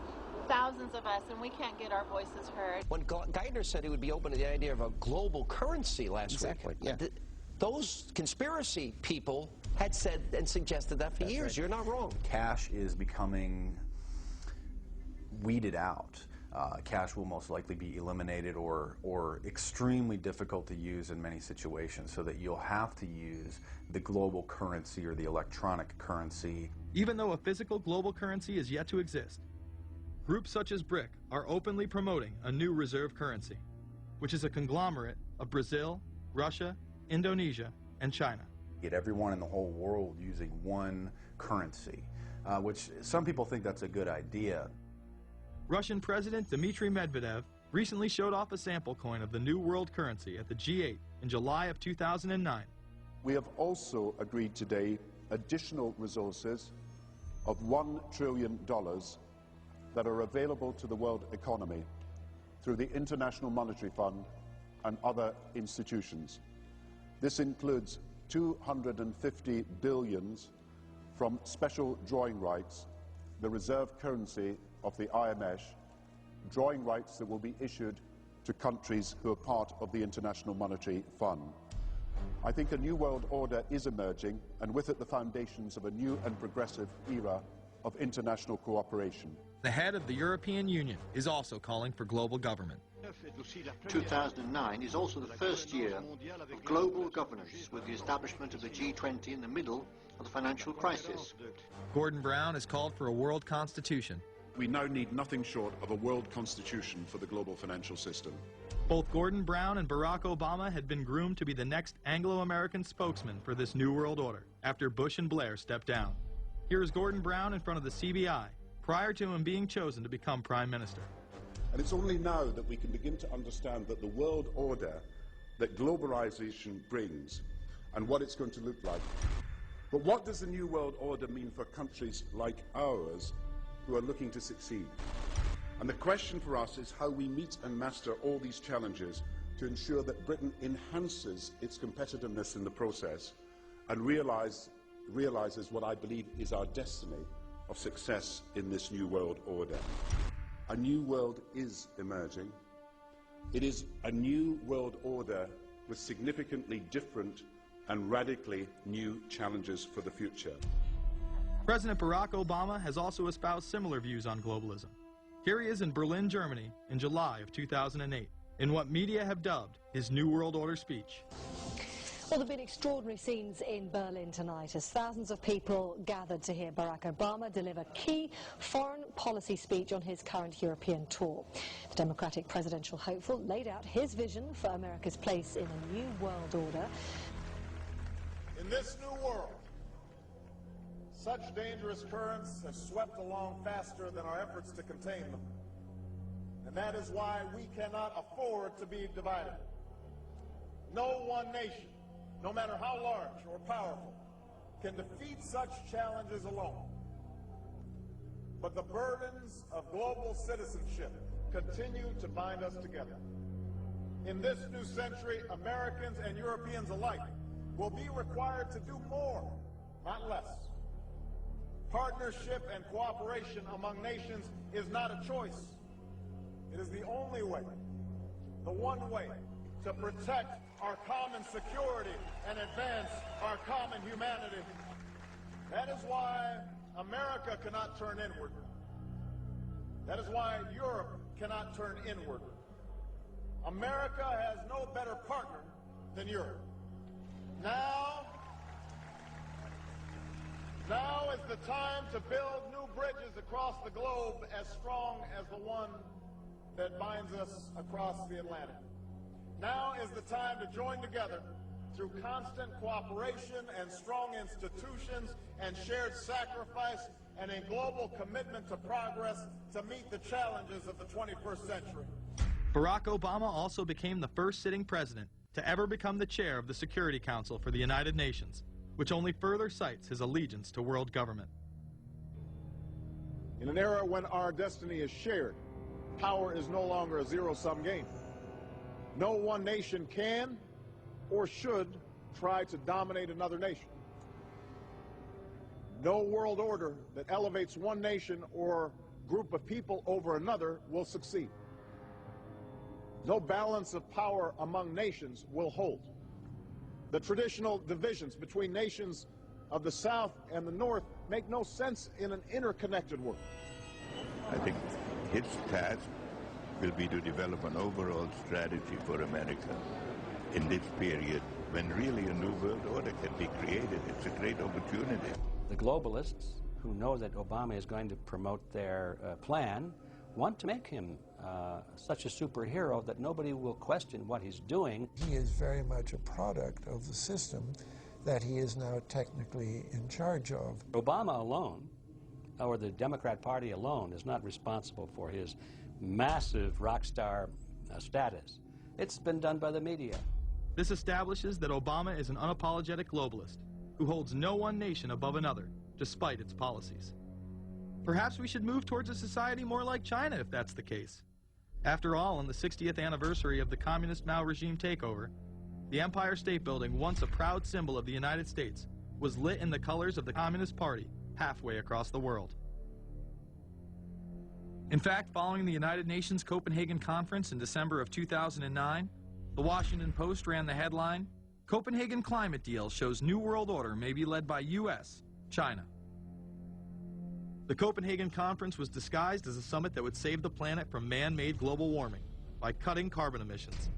Thousands of us, and we can't get our voices heard. When Geithner said he would be open to the idea of a global currency last week, those conspiracy people had said and suggested that for years. Right. You're not wrong. Cash is becoming weeded out. Cash will most likely be eliminated or extremely difficult to use in many situations, so that you'll have to use the global currency or the electronic currency. Even though a physical global currency is yet to exist, groups such as BRIC are openly promoting a new reserve currency, which is a conglomerate of Brazil, Russia, Indonesia, and China. Get everyone in the whole world using one currency, which some people think that's a good idea. Russian President Dmitry Medvedev recently showed off a sample coin of the new world currency at the G8 in July of 2009. We have also agreed today additional resources of $1 trillion that are available to the world economy through the International Monetary Fund and other institutions. This includes 250 billion from special drawing rights, the reserve currency of the IMF, drawing rights that will be issued to countries who are part of the International Monetary Fund. I think a new world order is emerging, and with it the foundations of a new and progressive era of international cooperation. The head of the European Union is also calling for global government. 2009 is also the first year of global governance, with the establishment of the G20 in the middle of the financial crisis. Gordon Brown has called for a world constitution. We now need nothing short of a world constitution for the global financial system. Both Gordon Brown and Barack Obama had been groomed to be the next Anglo-American spokesman for this new world order after Bush and Blair stepped down. Here is Gordon Brown in front of the CBI prior to him being chosen to become Prime Minister. And it's only now that we can begin to understand that the world order that globalization brings and what it's going to look like. But what does the new world order mean for countries like ours who are looking to succeed? And the question for us is how we meet and master all these challenges to ensure that Britain enhances its competitiveness in the process and realizes what I believe is our destiny of success in this new world order. A new world is emerging. It is a new world order with significantly different and radically new challenges for the future. President Barack Obama has also espoused similar views on globalism. Here he is in Berlin, Germany, in July of 2008, in what media have dubbed his New World Order speech. Well, there have been extraordinary scenes in Berlin tonight as thousands of people gathered to hear Barack Obama deliver key foreign policy speech on his current European tour. The Democratic presidential hopeful laid out his vision for America's place in a new world order. In this new world, such dangerous currents have swept along faster than our efforts to contain them. And that is why we cannot afford to be divided. No one nation, no matter how large or powerful, can defeat such challenges alone. But the burdens of global citizenship continue to bind us together. In this new century, Americans and Europeans alike will be required to do more, not less. Partnership and cooperation among nations is not a choice. It is the only way, the one way, to protect our common security and advance our common humanity. That is why America cannot turn inward. That is why Europe cannot turn inward. America has no better partner than Europe. Now is the time to build new bridges across the globe as strong as the one that binds us across the Atlantic. Now is the time to join together through constant cooperation and strong institutions and shared sacrifice and a global commitment to progress to meet the challenges of the 21st century. Barack Obama also became the first sitting president to ever become the chair of the Security Council for the United Nations, which only further cites his allegiance to world government. In an era when our destiny is shared, power is no longer a zero-sum game. No one nation can or should try to dominate another nation. No world order that elevates one nation or group of people over another will succeed. No balance of power among nations will hold. The traditional divisions between nations of the South and the North make no sense in an interconnected world. I think his task will be to develop an overall strategy for America in this period when really a new world order can be created. It's a great opportunity. The globalists, who know that Obama is going to promote their plan, want to make him such a superhero that nobody will question what he's doing. He is very much a product of the system that he is now technically in charge of. Obama alone, or the Democrat Party alone, is not responsible for his massive rock star status. It's been done by the media. This establishes that Obama is an unapologetic globalist who holds no one nation above another, despite its policies. Perhaps we should move towards a society more like China if that's the case. After all, on the 60th anniversary of the Communist Mao regime takeover, the Empire State Building, once a proud symbol of the United States, was lit in the colors of the Communist Party halfway across the world. In fact, following the United Nations Copenhagen Conference in December of 2009, the Washington Post ran the headline, "Copenhagen Climate Deal Shows New World Order May Be Led by U.S., China." The Copenhagen Conference was disguised as a summit that would save the planet from man-made global warming by cutting carbon emissions.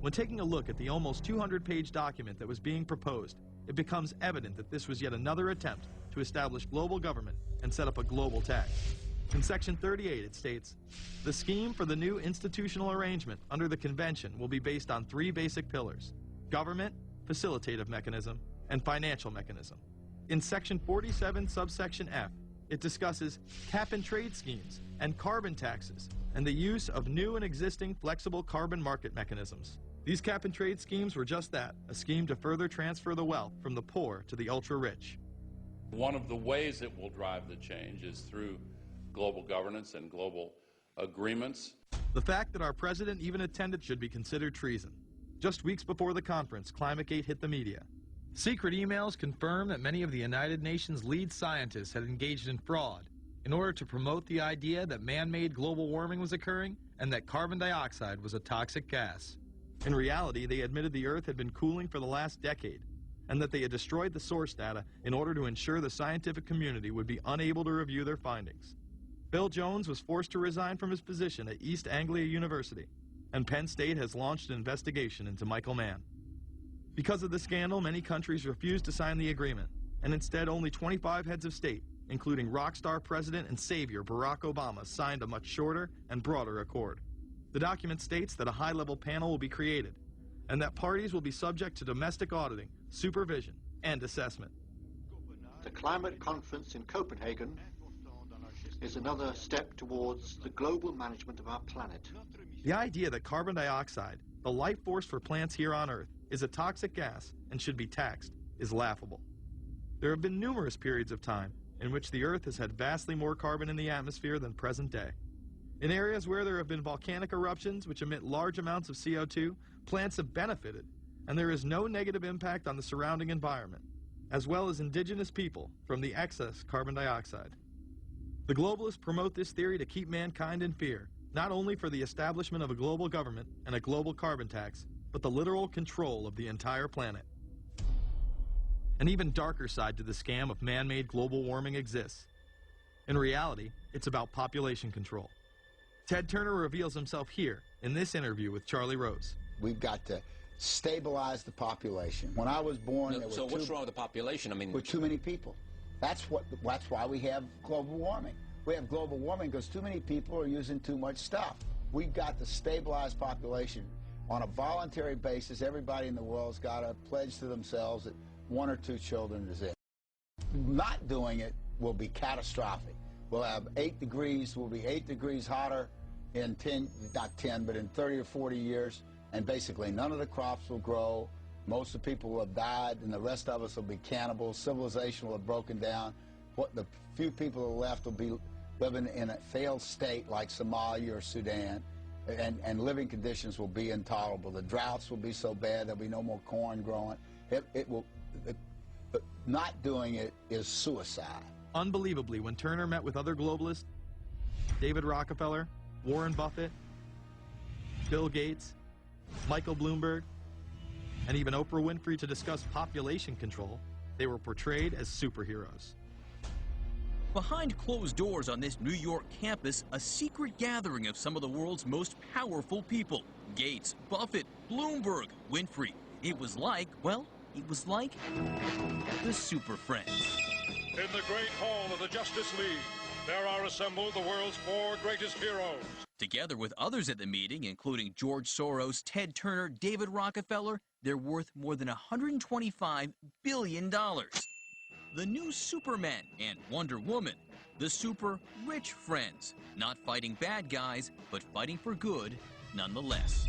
When taking a look at the almost 200-page document that was being proposed, it becomes evident that this was yet another attempt to establish global government and set up a global tax. In Section 38, it states, "The scheme for the new institutional arrangement under the Convention will be based on 3 basic pillars: government, facilitative mechanism, and financial mechanism." In Section 47, subsection F, it discusses cap-and-trade schemes and carbon taxes and the use of new and existing flexible carbon market mechanisms. These cap-and-trade schemes were just that, a scheme to further transfer the wealth from the poor to the ultra-rich. One of the ways it will drive the change is through global governance and global agreements. The fact that our president even attended should be considered treason. Just weeks before the conference, ClimateGate hit the media. Secret emails confirm that many of the United Nations lead scientists had engaged in fraud in order to promote the idea that man-made global warming was occurring and that carbon dioxide was a toxic gas. In reality, they admitted the Earth had been cooling for the last decade and that they had destroyed the source data in order to ensure the scientific community would be unable to review their findings. Bill Jones was forced to resign from his position at East Anglia University, and Penn State has launched an investigation into Michael Mann. Because of the scandal, many countries refused to sign the agreement, and instead only 25 heads of state, including rock star President and Savior Barack Obama, signed a much shorter and broader accord. The document states that a high-level panel will be created, and that parties will be subject to domestic auditing, supervision, and assessment. The climate conference in Copenhagen is another step towards the global management of our planet. The idea that carbon dioxide, the life force for plants here on Earth, is a toxic gas and should be taxed is laughable. There have been numerous periods of time in which the Earth has had vastly more carbon in the atmosphere than present day. In areas where there have been volcanic eruptions which emit large amounts of CO2, plants have benefited, and there is no negative impact on the surrounding environment, as well as indigenous people from the excess carbon dioxide. The globalists promote this theory to keep mankind in fear, not only for the establishment of a global government and a global carbon tax, but the literal control of the entire planet. An even darker side to the scam of man-made global warming exists. In reality, it's about population control. Ted Turner reveals himself here in this interview with Charlie Rose. We've got to stabilize the population. When I was born, there were so what's wrong with the population? I mean, with too many people. That's why we have global warming. We have global warming because too many people are using too much stuff. We've got to stabilize population on a voluntary basis. Everybody in the world's got to pledge to themselves that 1 or 2 children is it. Not doing it will be catastrophic. We'll have 8 degrees, we'll be 8 degrees hotter in 30 or 40 years, and basically none of the crops will grow. Most of the people will have died, and the rest of us will be cannibals. Civilization will have broken down. What the few people who are left will be living in a failed state like Somalia or Sudan, and living conditions will be intolerable. The droughts will be so bad there'll be no more corn growing. Not doing it is suicide. Unbelievably, when Turner met with other globalists, David Rockefeller, Warren Buffett, Bill Gates, Michael Bloomberg, and even Oprah Winfrey to discuss population control, they were portrayed as superheroes. Behind closed doors on this New York campus, a secret gathering of some of the world's most powerful people. Gates, Buffett, Bloomberg, Winfrey. It was like, well, it was like the Super Friends. In the great hall of the Justice League, there are assembled the world's 4 greatest heroes. Together with others at the meeting, including George Soros, Ted Turner, David Rockefeller, they're worth more than $125 billion. The new Superman and Wonder Woman, the super rich friends, not fighting bad guys, but fighting for good nonetheless.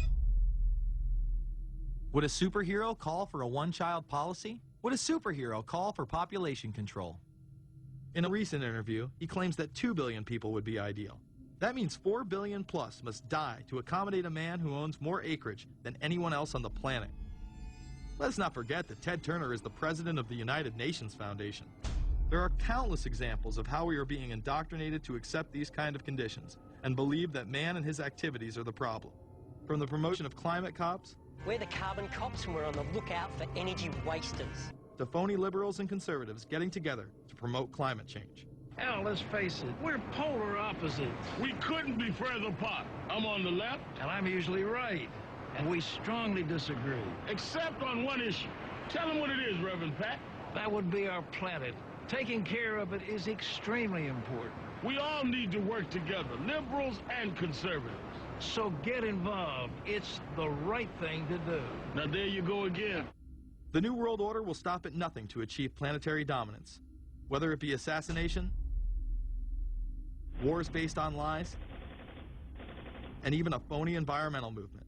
Would a superhero call for a one-child policy? Would a superhero call for population control? In a recent interview, he claims that 2 billion people would be ideal. That means 4 billion plus must die to accommodate a man who owns more acreage than anyone else on the planet. Let's not forget that Ted Turner is the president of the United Nations Foundation. There are countless examples of how we are being indoctrinated to accept these kind of conditions and believe that man and his activities are the problem. From the promotion of climate cops, we're the carbon cops and we're on the lookout for energy wasters, to phony liberals and conservatives getting together to promote climate change. Hell, let's face it, we're polar opposites. We couldn't be further apart. I'm on the left. And I'm usually right. And we strongly disagree. Except on one issue. Tell them what it is, Reverend Pat. That would be our planet. Taking care of it is extremely important. We all need to work together, liberals and conservatives. So get involved. It's the right thing to do. Now there you go again. The New World Order will stop at nothing to achieve planetary dominance, whether it be assassination, wars based on lies, and even a phony environmental movement.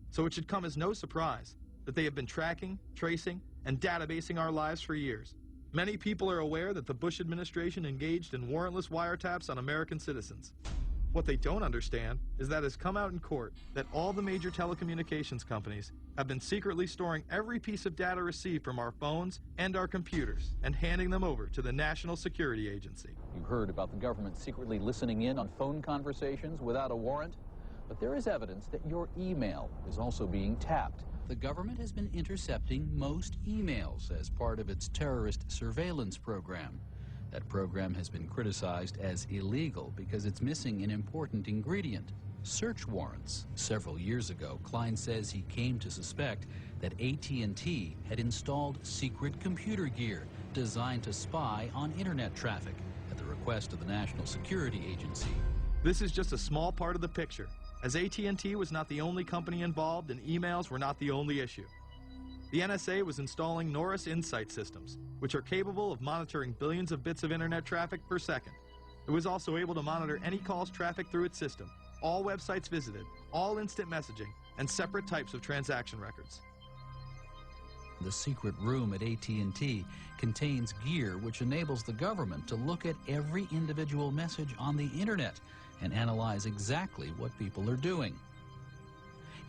So it should come as no surprise that they have been tracking, tracing, and databasing our lives for years. Many people are aware that the Bush administration engaged in warrantless wiretaps on American citizens. What they don't understand is that it's come out in court that all the major telecommunications companies have been secretly storing every piece of data received from our phones and our computers and handing them over to the National Security Agency. You heard about the government secretly listening in on phone conversations without a warrant, but there is evidence that your email is also being tapped. The government has been intercepting most emails as part of its terrorist surveillance program. That program has been criticized as illegal because it's missing an important ingredient: search warrants. Several years ago, Klein says he came to suspect that AT&T had installed secret computer gear designed to spy on internet traffic at the request of the National Security Agency. This is just a small part of the picture, as AT&T was not the only company involved and emails were not the only issue. The NSA was installing Norris Insight systems, which are capable of monitoring billions of bits of internet traffic per second. It was also able to monitor any calls traffic through its system, all websites visited, all instant messaging, and separate types of transaction records. The secret room at AT&T contains gear which enables the government to look at every individual message on the internet and analyze exactly what people are doing.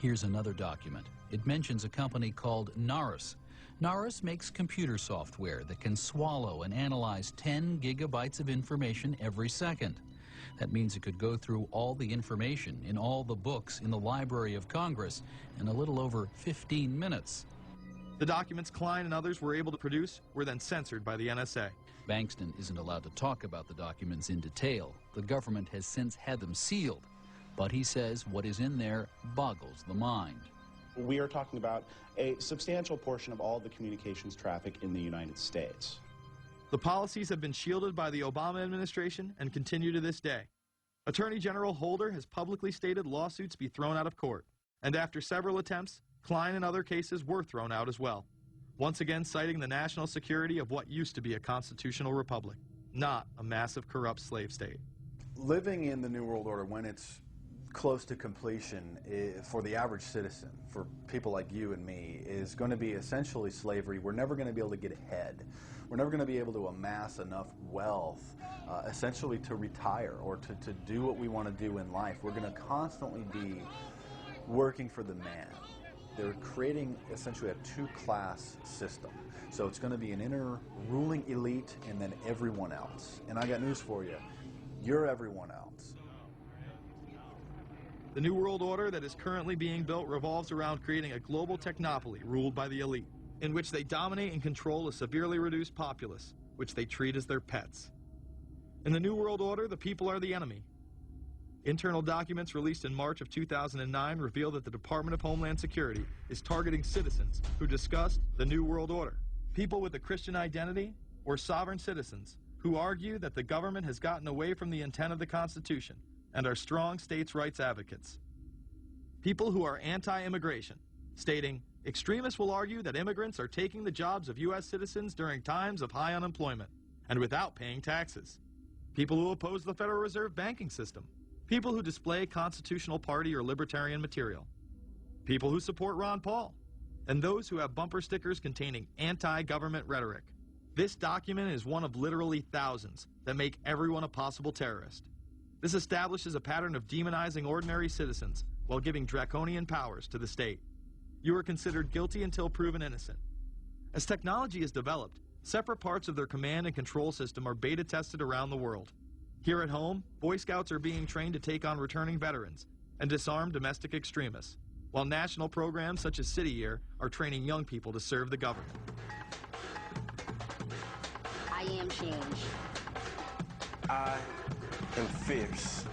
Here's another document. It mentions a company called Norris. Norris makes computer software that can swallow and analyze 10 gigabytes of information every second. That means it could go through all the information in all the books in the Library of Congress in a little over 15 minutes. The documents Klein and others were able to produce were then censored by the NSA. Bankston isn't allowed to talk about the documents in detail. The government has since had them sealed. But he says what is in there boggles the mind. We are talking about a substantial portion of all the communications traffic in the United States. The policies have been shielded by the Obama administration and continue to this day. Attorney General Holder has publicly stated lawsuits be thrown out of court. And after several attempts, Klein and other cases were thrown out as well. Once again citing the national security of what used to be a constitutional republic, not a massive corrupt slave state. Living in the New World Order, when it's close to completion for the average citizen, for people like you and me, is going to be essentially slavery. We're never going to be able to get ahead. We're never going to be able to amass enough wealth, essentially to retire or to do what we want to do in life. We're going to constantly be working for the man. They're creating essentially a two-class system. So it's going to be an inner ruling elite and then everyone else. And I got news for you. You're everyone else. The New World Order that is currently being built revolves around creating a global technopoly ruled by the elite, in which they dominate and control a severely reduced populace, which they treat as their pets. In the New World Order, the people are the enemy. Internal documents released in March of 2009 reveal that the Department of Homeland Security is targeting citizens who discuss the New World Order, people with a Christian identity or sovereign citizens who argue that the government has gotten away from the intent of the Constitution and are strong states' rights advocates. People who are anti-immigration, stating, extremists will argue that immigrants are taking the jobs of U.S. citizens during times of high unemployment and without paying taxes. People who oppose the Federal Reserve banking system. People who display constitutional party or libertarian material. People who support Ron Paul. And those who have bumper stickers containing anti-government rhetoric. This document is one of literally thousands that make everyone a possible terrorist. This establishes a pattern of demonizing ordinary citizens while giving draconian powers to the state. You are considered guilty until proven innocent. As technology is developed, separate parts of their command and control system are beta tested around the world. Here at home, Boy Scouts are being trained to take on returning veterans and disarm domestic extremists, while national programs such as City Year are training young people to serve the government. I am change. I am fierce.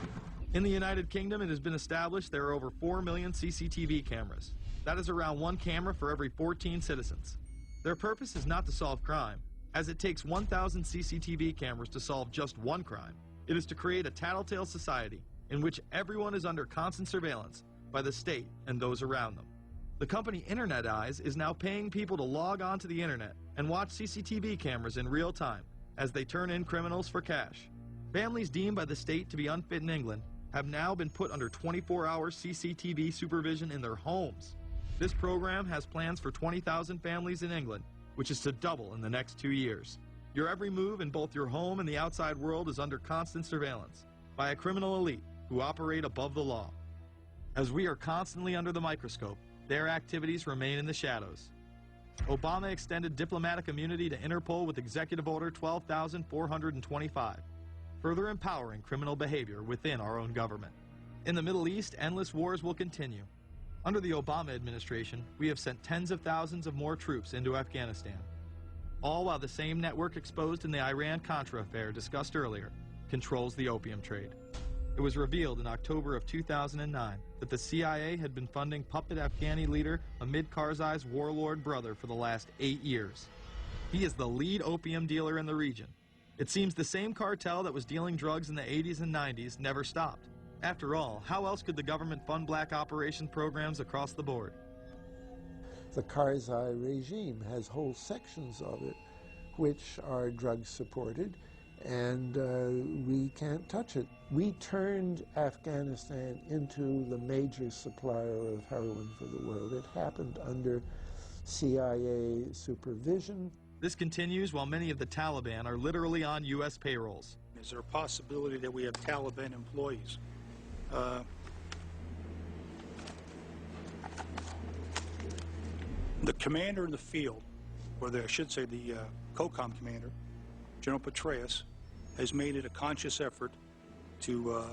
In the United Kingdom, it has been established there are over 4 million CCTV cameras. That is around 1 camera for every 14 citizens. Their purpose is not to solve crime, as it takes 1,000 CCTV cameras to solve just one crime. It is to create a tattletale society in which everyone is under constant surveillance by the state and those around them. The company Internet Eyes is now paying people to log on to the internet and watch CCTV cameras in real time as they turn in criminals for cash. Families deemed by the state to be unfit in England have now been put under 24-hour CCTV supervision in their homes. This program has plans for 20,000 families in England, which is to double in the next 2 years. Your every move in both your home and the outside world is under constant surveillance by a criminal elite who operate above the law. As we are constantly under the microscope, their activities remain in the shadows. Obama extended diplomatic immunity to Interpol with Executive Order 12,425, further empowering criminal behavior within our own government. In the Middle East, endless wars will continue. Under the Obama administration, we have sent tens of thousands of more troops into Afghanistan, all while the same network exposed in the Iran-Contra affair discussed earlier controls the opium trade. It was revealed in October of 2009 that the CIA had been funding puppet Afghani leader Hamid Karzai's warlord brother for the last 8 years. He is the lead opium dealer in the region. It seems the same cartel that was dealing drugs in the 80s and 90s never stopped. After all, how else could the government fund black operation programs across the board? The Karzai regime has whole sections of it which are drug-supported, and we can't touch it. We turned Afghanistan into the major supplier of heroin for the world. It happened under CIA supervision. This continues while many of the Taliban are literally on U.S. payrolls. Is there a possibility that we have Taliban employees? The commander in the field, or I should say the COCOM commander, General Petraeus, has made it a conscious effort to,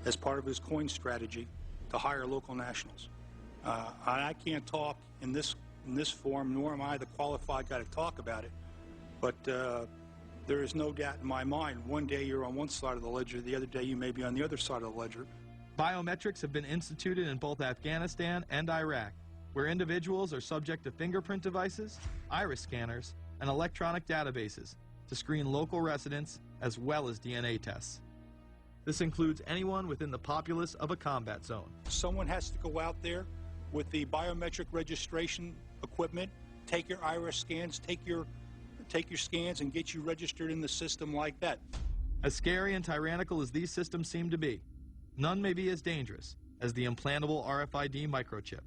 as part of his coin strategy, to hire local nationals. I can't talk in this forum, nor am I the qualified guy to talk about it, but there is no doubt in my mind, one day you're on one side of the ledger, the other day you may be on the other side of the ledger. Biometrics have been instituted in both Afghanistan and Iraq, where individuals are subject to fingerprint devices, iris scanners, and electronic databases to screen local residents as well as DNA tests. This includes anyone within the populace of a combat zone. Someone has to go out there with the biometric registration equipment, take your iris scans, take your scans and get you registered in the system like that. As scary and tyrannical as these systems seem to be, none may be as dangerous as the implantable RFID microchip.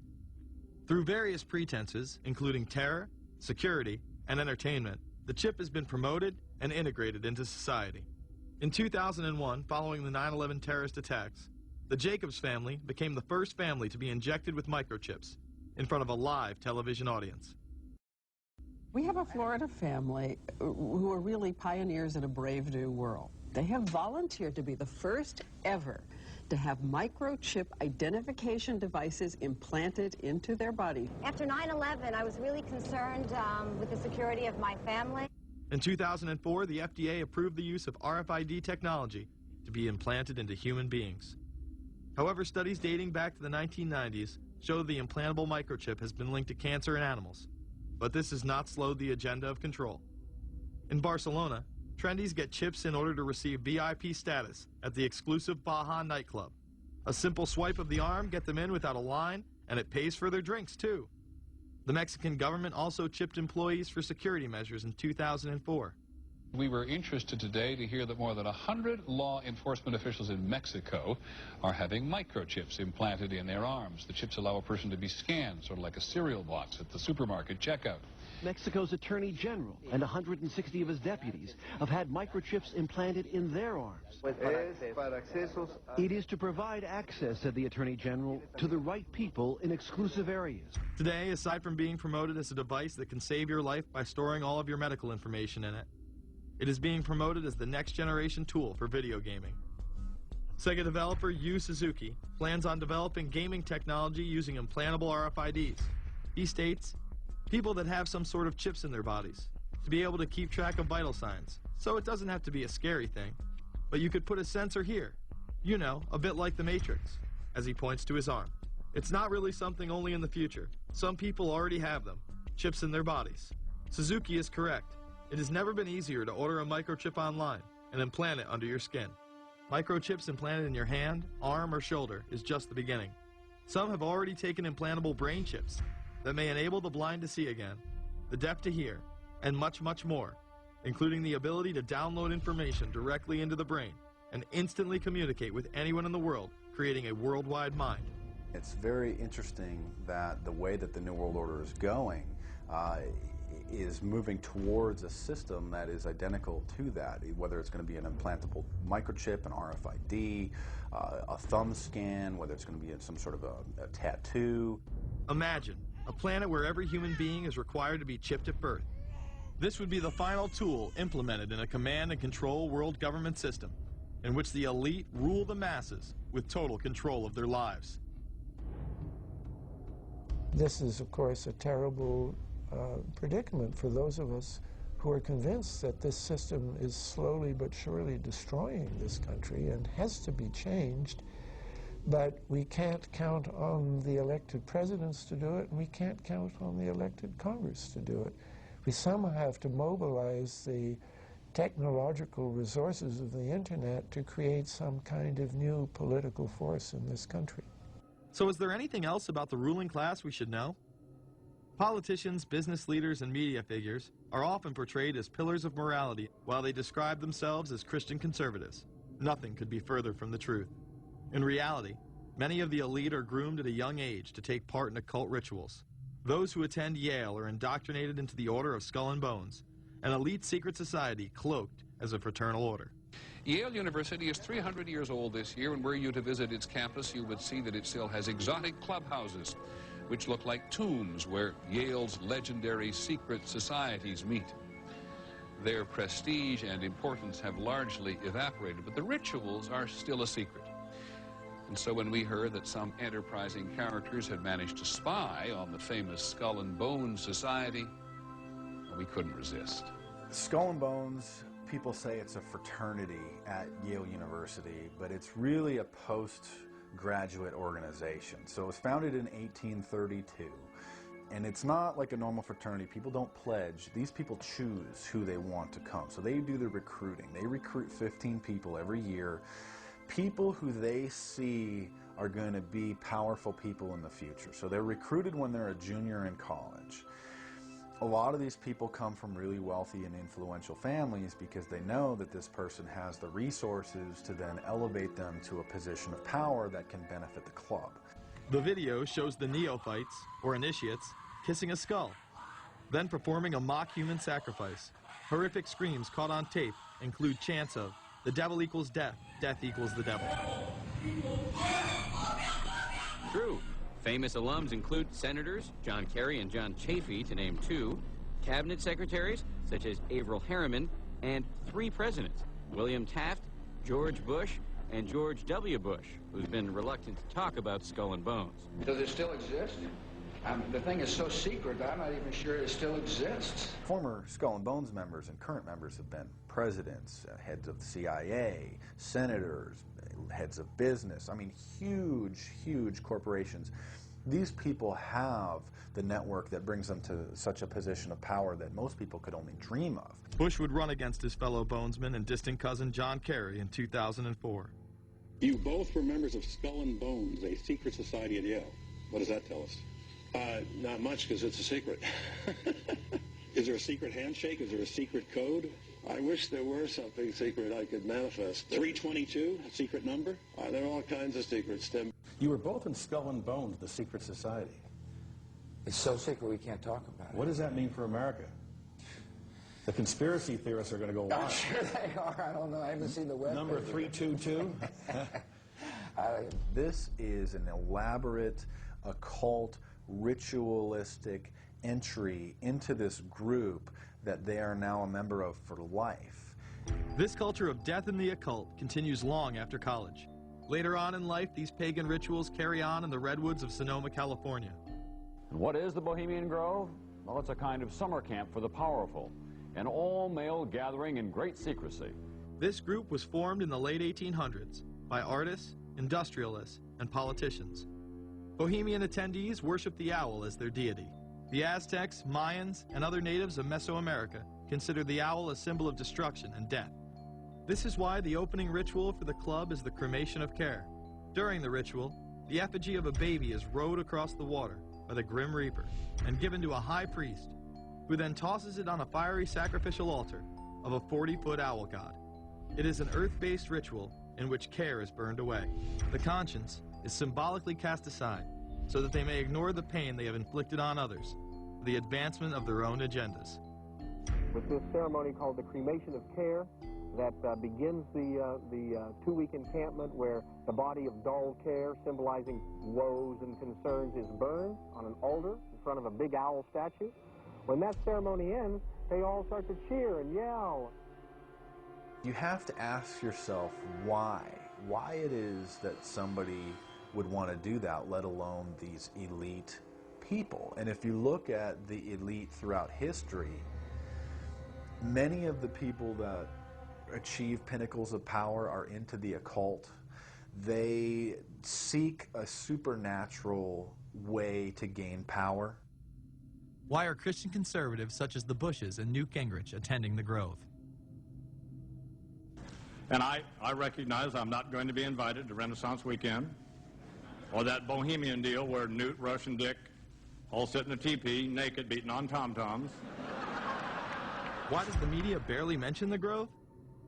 Through various pretenses, including terror, security, and entertainment, the chip has been promoted and integrated into society. In 2001, following the 9/11 terrorist attacks, the Jacobs family became the first family to be injected with microchips in front of a live television audience. We have a Florida family who are really pioneers in a brave new world. They have volunteered to be the first ever to have microchip identification devices implanted into their body. After 9/11, I was really concerned with the security of my family. In 2004, the FDA approved the use of RFID technology to be implanted into human beings. However, studies dating back to the 1990s show the implantable microchip has been linked to cancer in animals. But this has not slowed the agenda of control. In Barcelona, trendies get chips in order to receive VIP status at the exclusive Baja nightclub. A simple swipe of the arm gets them in without a line, and it pays for their drinks, too. The Mexican government also chipped employees for security measures in 2004. We were interested today to hear that more than 100 law enforcement officials in Mexico are having microchips implanted in their arms. The chips allow a person to be scanned, sort of like a cereal box at the supermarket checkout. Mexico's Attorney General and 160 of his deputies have had microchips implanted in their arms. It is to provide access, said the Attorney General, to the right people in exclusive areas. Today, aside from being promoted as a device that can save your life by storing all of your medical information in it, it is being promoted as the next generation tool for video gaming. Sega developer Yu Suzuki plans on developing gaming technology using implantable RFIDs. He states, people that have some sort of chips in their bodies, to be able to keep track of vital signs, so it doesn't have to be a scary thing. But you could put a sensor here, you know, a bit like the Matrix, as he points to his arm. It's not really something only in the future. Some people already have them, chips in their bodies. Suzuki is correct. It has never been easier to order a microchip online and implant it under your skin. Microchips implanted in your hand, arm, or shoulder is just the beginning. Some have already taken implantable brain chips that may enable the blind to see again, the deaf to hear, and much, much more, including the ability to download information directly into the brain and instantly communicate with anyone in the world, creating a worldwide mind. It's very interesting that the way that the New World Order is going is moving towards a system that is identical to that, whether it's going to be an implantable microchip, an RFID, a thumb scan, whether it's going to be some sort of a tattoo. Imagine a planet where every human being is required to be chipped at birth. This would be the final tool implemented in a command and control world government system in which the elite rule the masses with total control of their lives. This is, of course, a terrible predicament for those of us who are convinced that this system is slowly but surely destroying this country and has to be changed. But we can't count on the elected presidents to do it, and we can't count on the elected Congress to do it. We somehow have to mobilize the technological resources of the internet to create some kind of new political force in this country. So is there anything else about the ruling class we should know? Politicians, business leaders, and media figures are often portrayed as pillars of morality while they describe themselves as Christian conservatives. Nothing could be further from the truth. In reality, many of the elite are groomed at a young age to take part in occult rituals. Those who attend Yale are indoctrinated into the Order of Skull and Bones, an elite secret society cloaked as a fraternal order. Yale University is 300 years old this year, and were you to visit its campus, you would see that it still has exotic clubhouses, which look like tombs where Yale's legendary secret societies meet. Their prestige and importance have largely evaporated, but the rituals are still a secret. And so when we heard that some enterprising characters had managed to spy on the famous Skull and Bones Society, we couldn't resist. Skull and Bones, people say it's a fraternity at Yale University, but it's really a postgraduate organization. So it was founded in 1832, and it's not like a normal fraternity. People don't pledge. These people choose who they want to come. So they do the recruiting. They recruit 15 people every year, people who they see are going to be powerful people in the future. So they're recruited when they're a junior in college. A lot of these people come from really wealthy and influential families because they know that this person has the resources to then elevate them to a position of power that can benefit the club. The video shows the neophytes, or initiates, kissing a skull, then performing a mock human sacrifice. Horrific screams caught on tape include chants of, "The devil equals death, death equals the devil." True. Famous alums include Senators John Kerry and John Chafee, to name two, cabinet secretaries such as Averell Harriman, and 3 presidents, William Taft, George Bush, and George W. Bush, who's been reluctant to talk about Skull and Bones. Does it still exist? The thing is so secret that I'm not even sure it still exists. Former Skull and Bones members and current members have been presidents, heads of the CIA, senators, heads of business. I mean, huge, huge corporations. These people have the network that brings them to such a position of power that most people could only dream of. Bush would run against his fellow Bonesman and distant cousin John Kerry in 2004. You both were members of Skull and Bones, a secret society at Yale. What does that tell us? Not much, because it's a secret. Is there a secret handshake? Is there a secret code? I wish there were something secret I could manifest. 322, a secret number? There are all kinds of secrets, Tim. You were both in Skull and Bones, the secret society. It's so secret we can't talk about it. What does that mean for America? The conspiracy theorists are going to go wild. I'm sure they are. I don't know. I haven't seen the web. Number 322? This is an elaborate, occult, ritualistic entry into this group that they are now a member of for life. This culture of death and the occult continues long after college. Later on in life, these pagan rituals carry on in the redwoods of Sonoma, California. And what is the Bohemian Grove? Well, it's a kind of summer camp for the powerful, an all-male gathering in great secrecy. This group was formed in the late 1800s by artists, industrialists, and politicians. Bohemian attendees worship the owl as their deity. The Aztecs, Mayans, and other natives of Mesoamerica consider the owl a symbol of destruction and death. This is why the opening ritual for the club is the cremation of care. During the ritual, the effigy of a baby is rowed across the water by the Grim Reaper and given to a high priest, who then tosses it on a fiery sacrificial altar of a 40-foot owl god. It is an earth-based ritual in which care is burned away. The conscience is symbolically cast aside so that they may ignore the pain they have inflicted on others for the advancement of their own agendas. With this ceremony called the cremation of care, that begins the 2-week encampment where the body of dull care, symbolizing woes and concerns, is burned on an altar in front of a big owl statue. When that ceremony ends, they all start to cheer and yell. You have to ask yourself why it is that somebody would want to do that, let alone these elite people. And if you look at the elite throughout history, many of the people that achieve pinnacles of power are into the occult. They seek a supernatural way to gain power. Why are Christian conservatives such as the Bushes and Newt Gingrich attending the Grove? And I recognize I'm not going to be invited to Renaissance Weekend or that Bohemian deal where Newt, Rush, and Dick all sit in a teepee naked beating on tom-toms. Why does the media barely mention the Grove?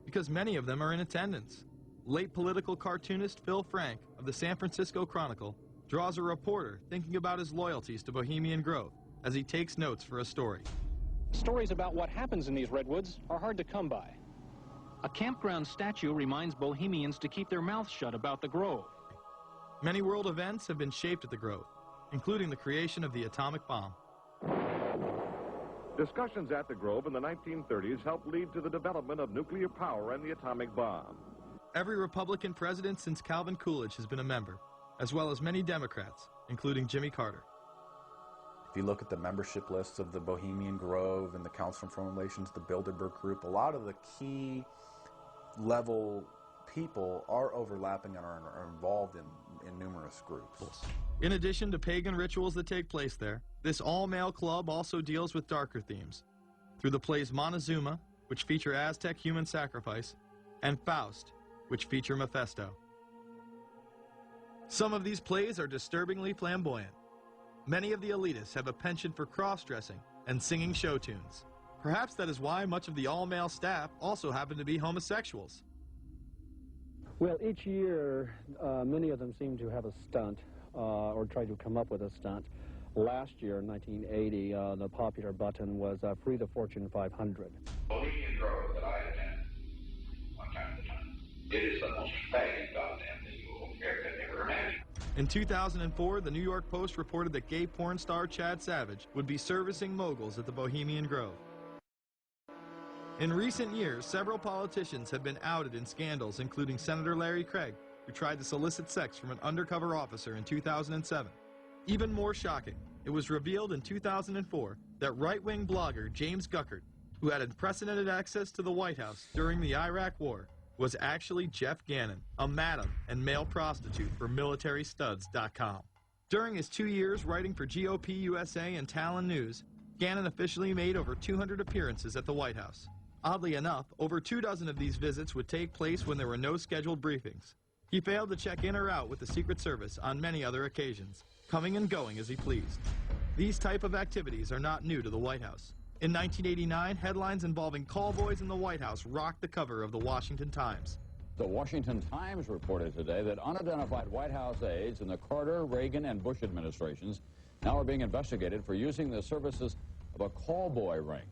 Because many of them are in attendance. Late political cartoonist Phil Frank of the San Francisco Chronicle draws a reporter thinking about his loyalties to Bohemian Grove as he takes notes for a story. Stories about what happens in these redwoods are hard to come by. A campground statue reminds Bohemians to keep their mouths shut about the Grove. Many world events have been shaped at the Grove, including the creation of the atomic bomb. Discussions at the Grove in the 1930s helped lead to the development of nuclear power and the atomic bomb. Every Republican president since Calvin Coolidge has been a member, as well as many Democrats, including Jimmy Carter. If you look at the membership lists of the Bohemian Grove and the Council on Foreign Relations, the Bilderberg Group, a lot of the key level people are overlapping and are involved in numerous groups. In addition to pagan rituals that take place there, this all-male club also deals with darker themes through the plays Montezuma, which feature Aztec human sacrifice, and Faust, which feature Mephisto. Some of these plays are disturbingly flamboyant. Many of the elitists have a penchant for cross-dressing and singing show tunes. Perhaps that is why much of the all-male staff also happen to be homosexuals. Well, each year, many of them seem to have a stunt or try to come up with a stunt. Last year, in 1980, the popular button was Free the Fortune 500. Bohemian Grove that I attend one time at a time. It is the most faggot goddamn thing you will ever imagine. In 2004, the New York Post reported that gay porn star Chad Savage would be servicing moguls at the Bohemian Grove. In recent years, several politicians have been outed in scandals, including Senator Larry Craig, who tried to solicit sex from an undercover officer in 2007. Even more shocking, it was revealed in 2004 that right-wing blogger James Guckert, who had unprecedented access to the White House during the Iraq War, was actually Jeff Gannon, a madam and male prostitute for MilitaryStuds.com. During his 2 years writing for GOP USA and Talon News, Gannon officially made over 200 appearances at the White House. Oddly enough, over 24 of these visits would take place when there were no scheduled briefings. He failed to check in or out with the Secret Service on many other occasions, coming and going as he pleased. These type of activities are not new to the White House. In 1989, headlines involving call boys in the White House rocked the cover of the Washington Times. The Washington Times reported today that unidentified White House aides in the Carter, Reagan, and Bush administrations now are being investigated for using the services of a call boy ring.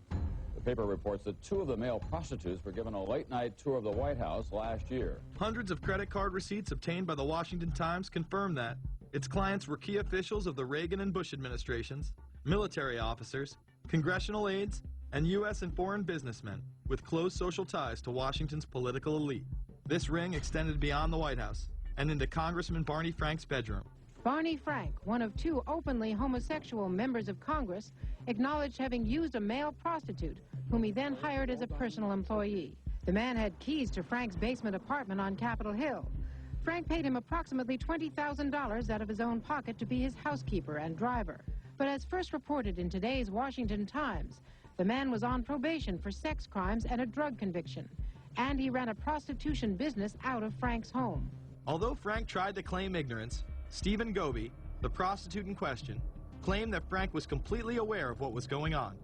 The paper reports that 2 of the male prostitutes were given a late-night tour of the White House last year. Hundreds of credit card receipts obtained by the Washington Times confirm that its clients were key officials of the Reagan and Bush administrations, military officers, congressional aides, and U.S. and foreign businessmen with close social ties to Washington's political elite. This ring extended beyond the White House and into Congressman Barney Frank's bedroom. Barney Frank, one of 2 openly homosexual members of Congress, acknowledged having used a male prostitute, whom he then hired as a personal employee. The man had keys to Frank's basement apartment on Capitol Hill. Frank paid him approximately $20,000 out of his own pocket to be his housekeeper and driver. But as first reported in today's Washington Times, the man was on probation for sex crimes and a drug conviction, and he ran a prostitution business out of Frank's home. Although Frank tried to claim ignorance, Stephen Goby, the prostitute in question, claimed that Frank was completely aware of what was going on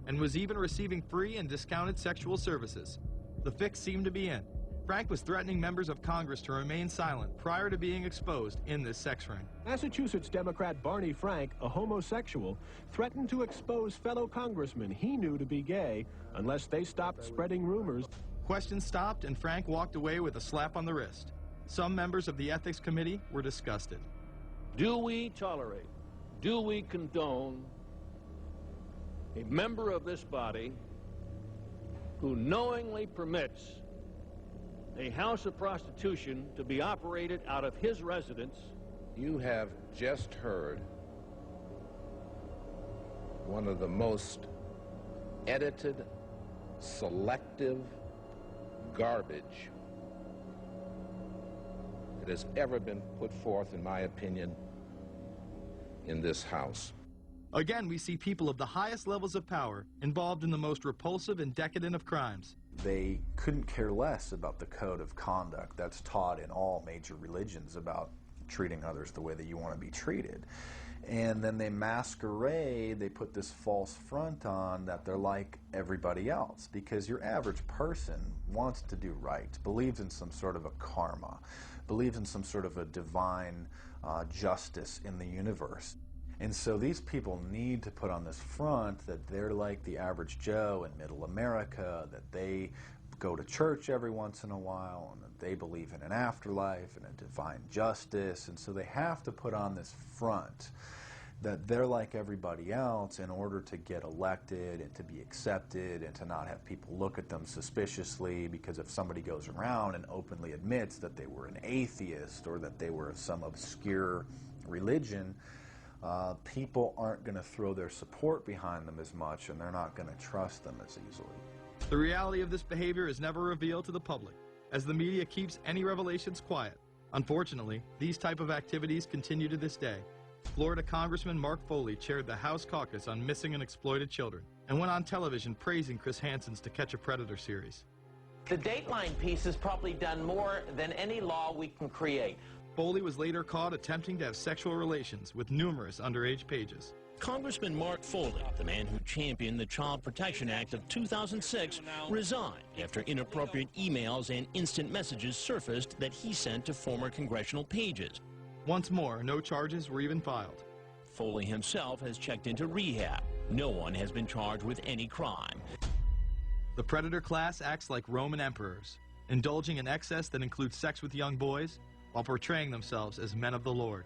and was even receiving free and discounted sexual services. The fix seemed to be in. Frank was threatening members of Congress to remain silent prior to being exposed in this sex ring. Massachusetts Democrat Barney Frank, a homosexual, threatened to expose fellow congressmen he knew to be gay unless they stopped spreading rumors. Questions stopped and Frank walked away with a slap on the wrist. Some members of the Ethics Committee were disgusted. Do we tolerate, do we condone a member of this body who knowingly permits a house of prostitution to be operated out of his residence? You have just heard one of the most edited, selective garbage that has ever been put forth, in my opinion, in this House. Again, we see people of the highest levels of power involved in the most repulsive and decadent of crimes. They couldn't care less about the code of conduct that's taught in all major religions about treating others the way that you want to be treated. And then they masquerade, they put this false front on that they're like everybody else, because your average person wants to do right, believes in some sort of a karma, believes in some sort of a divine justice in the universe. And so these people need to put on this front that they're like the average Joe in middle America, that they go to church every once in a while, and that they believe in an afterlife and a divine justice. And so they have to put on this front that they're like everybody else in order to get elected and to be accepted and to not have people look at them suspiciously, because if somebody goes around and openly admits that they were an atheist or that they were of some obscure religion, people aren't going to throw their support behind them as much, and they're not going to trust them as easily. The reality of this behavior is never revealed to the public, as the media keeps any revelations quiet. Unfortunately, these type of activities continue to this day. Florida Congressman Mark Foley chaired the House caucus on missing and exploited children and went on television praising Chris Hansen's To Catch a Predator series. The Dateline piece has probably done more than any law we can create. Foley was later caught attempting to have sexual relations with numerous underage pages. Congressman Mark Foley, the man who championed the Child Protection Act of 2006, resigned after inappropriate emails and instant messages surfaced that he sent to former congressional pages. Once more, no charges were even filed. Foley himself has checked into rehab. No one has been charged with any crime. The predator class acts like Roman emperors, indulging in excess that includes sex with young boys while portraying themselves as men of the Lord.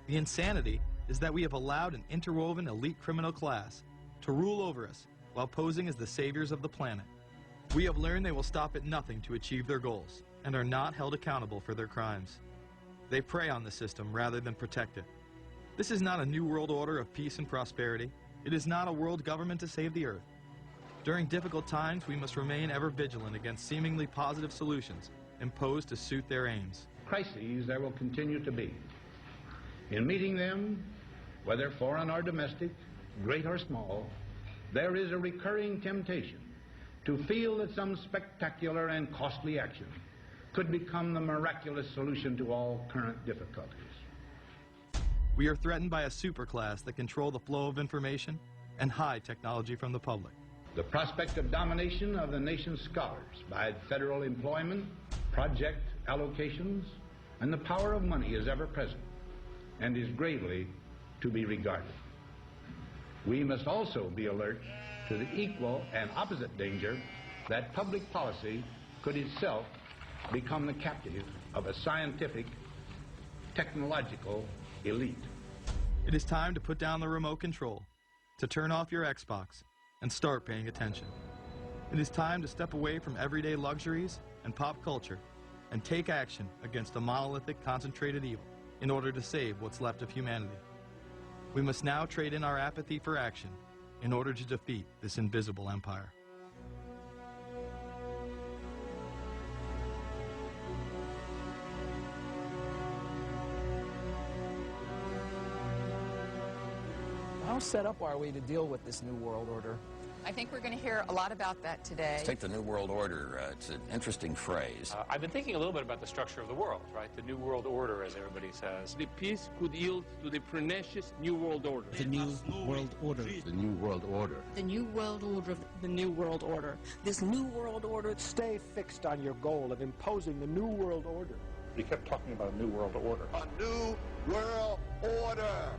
The insanity is that we have allowed an interwoven elite criminal class to rule over us while posing as the saviors of the planet. We have learned they will stop at nothing to achieve their goals and are not held accountable for their crimes. They prey on the system rather than protect it. This is not a new world order of peace and prosperity. It is not a world government to save the earth. During difficult times, we must remain ever vigilant against seemingly positive solutions imposed to suit their aims. Crises there will continue to be. In meeting them, whether foreign or domestic, great or small, there is a recurring temptation to feel that some spectacular and costly action could become the miraculous solution to all current difficulties. We are threatened by a superclass that control the flow of information and hide technology from the public. The prospect of domination of the nation's scholars by federal employment, project allocations, and the power of money is ever present and is gravely to be regarded. We must also be alert to the equal and opposite danger that public policy could itself become the captive of a scientific, technological elite. It is time to put down the remote control, to turn off your Xbox, and start paying attention. It is time to step away from everyday luxuries and pop culture and take action against a monolithic, concentrated evil in order to save what's left of humanity. We must now trade in our apathy for action in order to defeat this invisible empire. How set up are we to deal with this New World Order? I think we're going to hear a lot about that today. Let's take the New World Order. It's an interesting phrase. I've been thinking a little bit about the structure of the world, right? The New World Order, as everybody says. The peace could yield to the pernicious New World Order. The New World Order. The New World Order. The New World Order. The New World Order. This New World Order. Stay fixed on your goal of imposing the New World Order. We kept talking about a New World Order. A New World Order.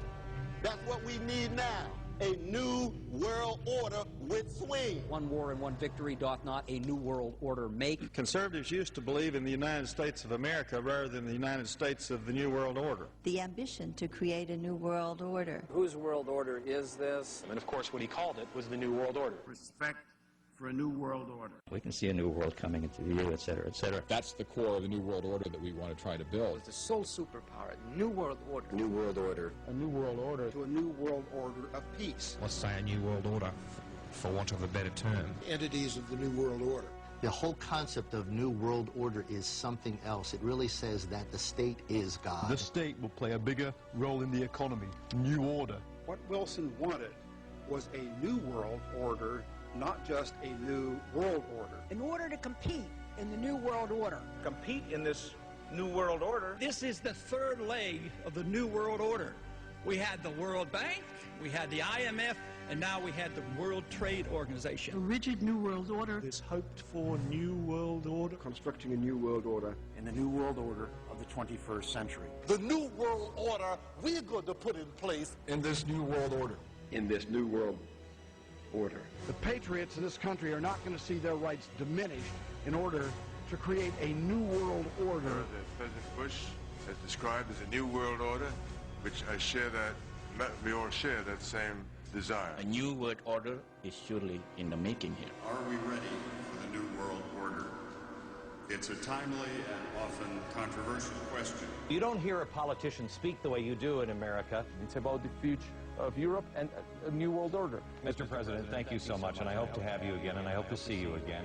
That's what we need now. A new world order with swing. One war and one victory doth not a new world order make. Conservatives used to believe in the United States of America rather than the United States of the New World Order. The ambition to create a new world order. Whose world order is this? And of course what he called it was the New World Order. Respect for a new world order. We can see a new world coming into view, et cetera, et cetera. That's the core of the New World Order that we want to try to build. It's the sole superpower, New World Order. New World Order. A new world order. To a new world order of peace. Let's say a new world order, for want of a better term. Entities of the new world order. The whole concept of New World Order is something else. It really says that the state is God. The state will play a bigger role in the economy. New order. What Wilson wanted was a new world order, not just a new world order. In order to compete in the New World Order. Compete in this new world order. This is the third leg of the New World Order. We had the World Bank, we had the IMF, and now we had the World Trade Organization. A rigid New World Order. This hoped-for New World Order. Constructing a new world order. In the new world order of the 21st century. The new world order we're going to put in place in this New World Order. In this new world order. The patriots in this country are not going to see their rights diminished in order to create a new world order. President Bush has described as a new world order, which we all share that same desire. A new world order is surely in the making here. Are we ready for the new world order? It's a timely and often controversial question. You don't hear a politician speak the way you do in America. It's about the future of Europe and a new world order. Mr. President, thank you so much, and I hope to have you again, and I hope to see you again.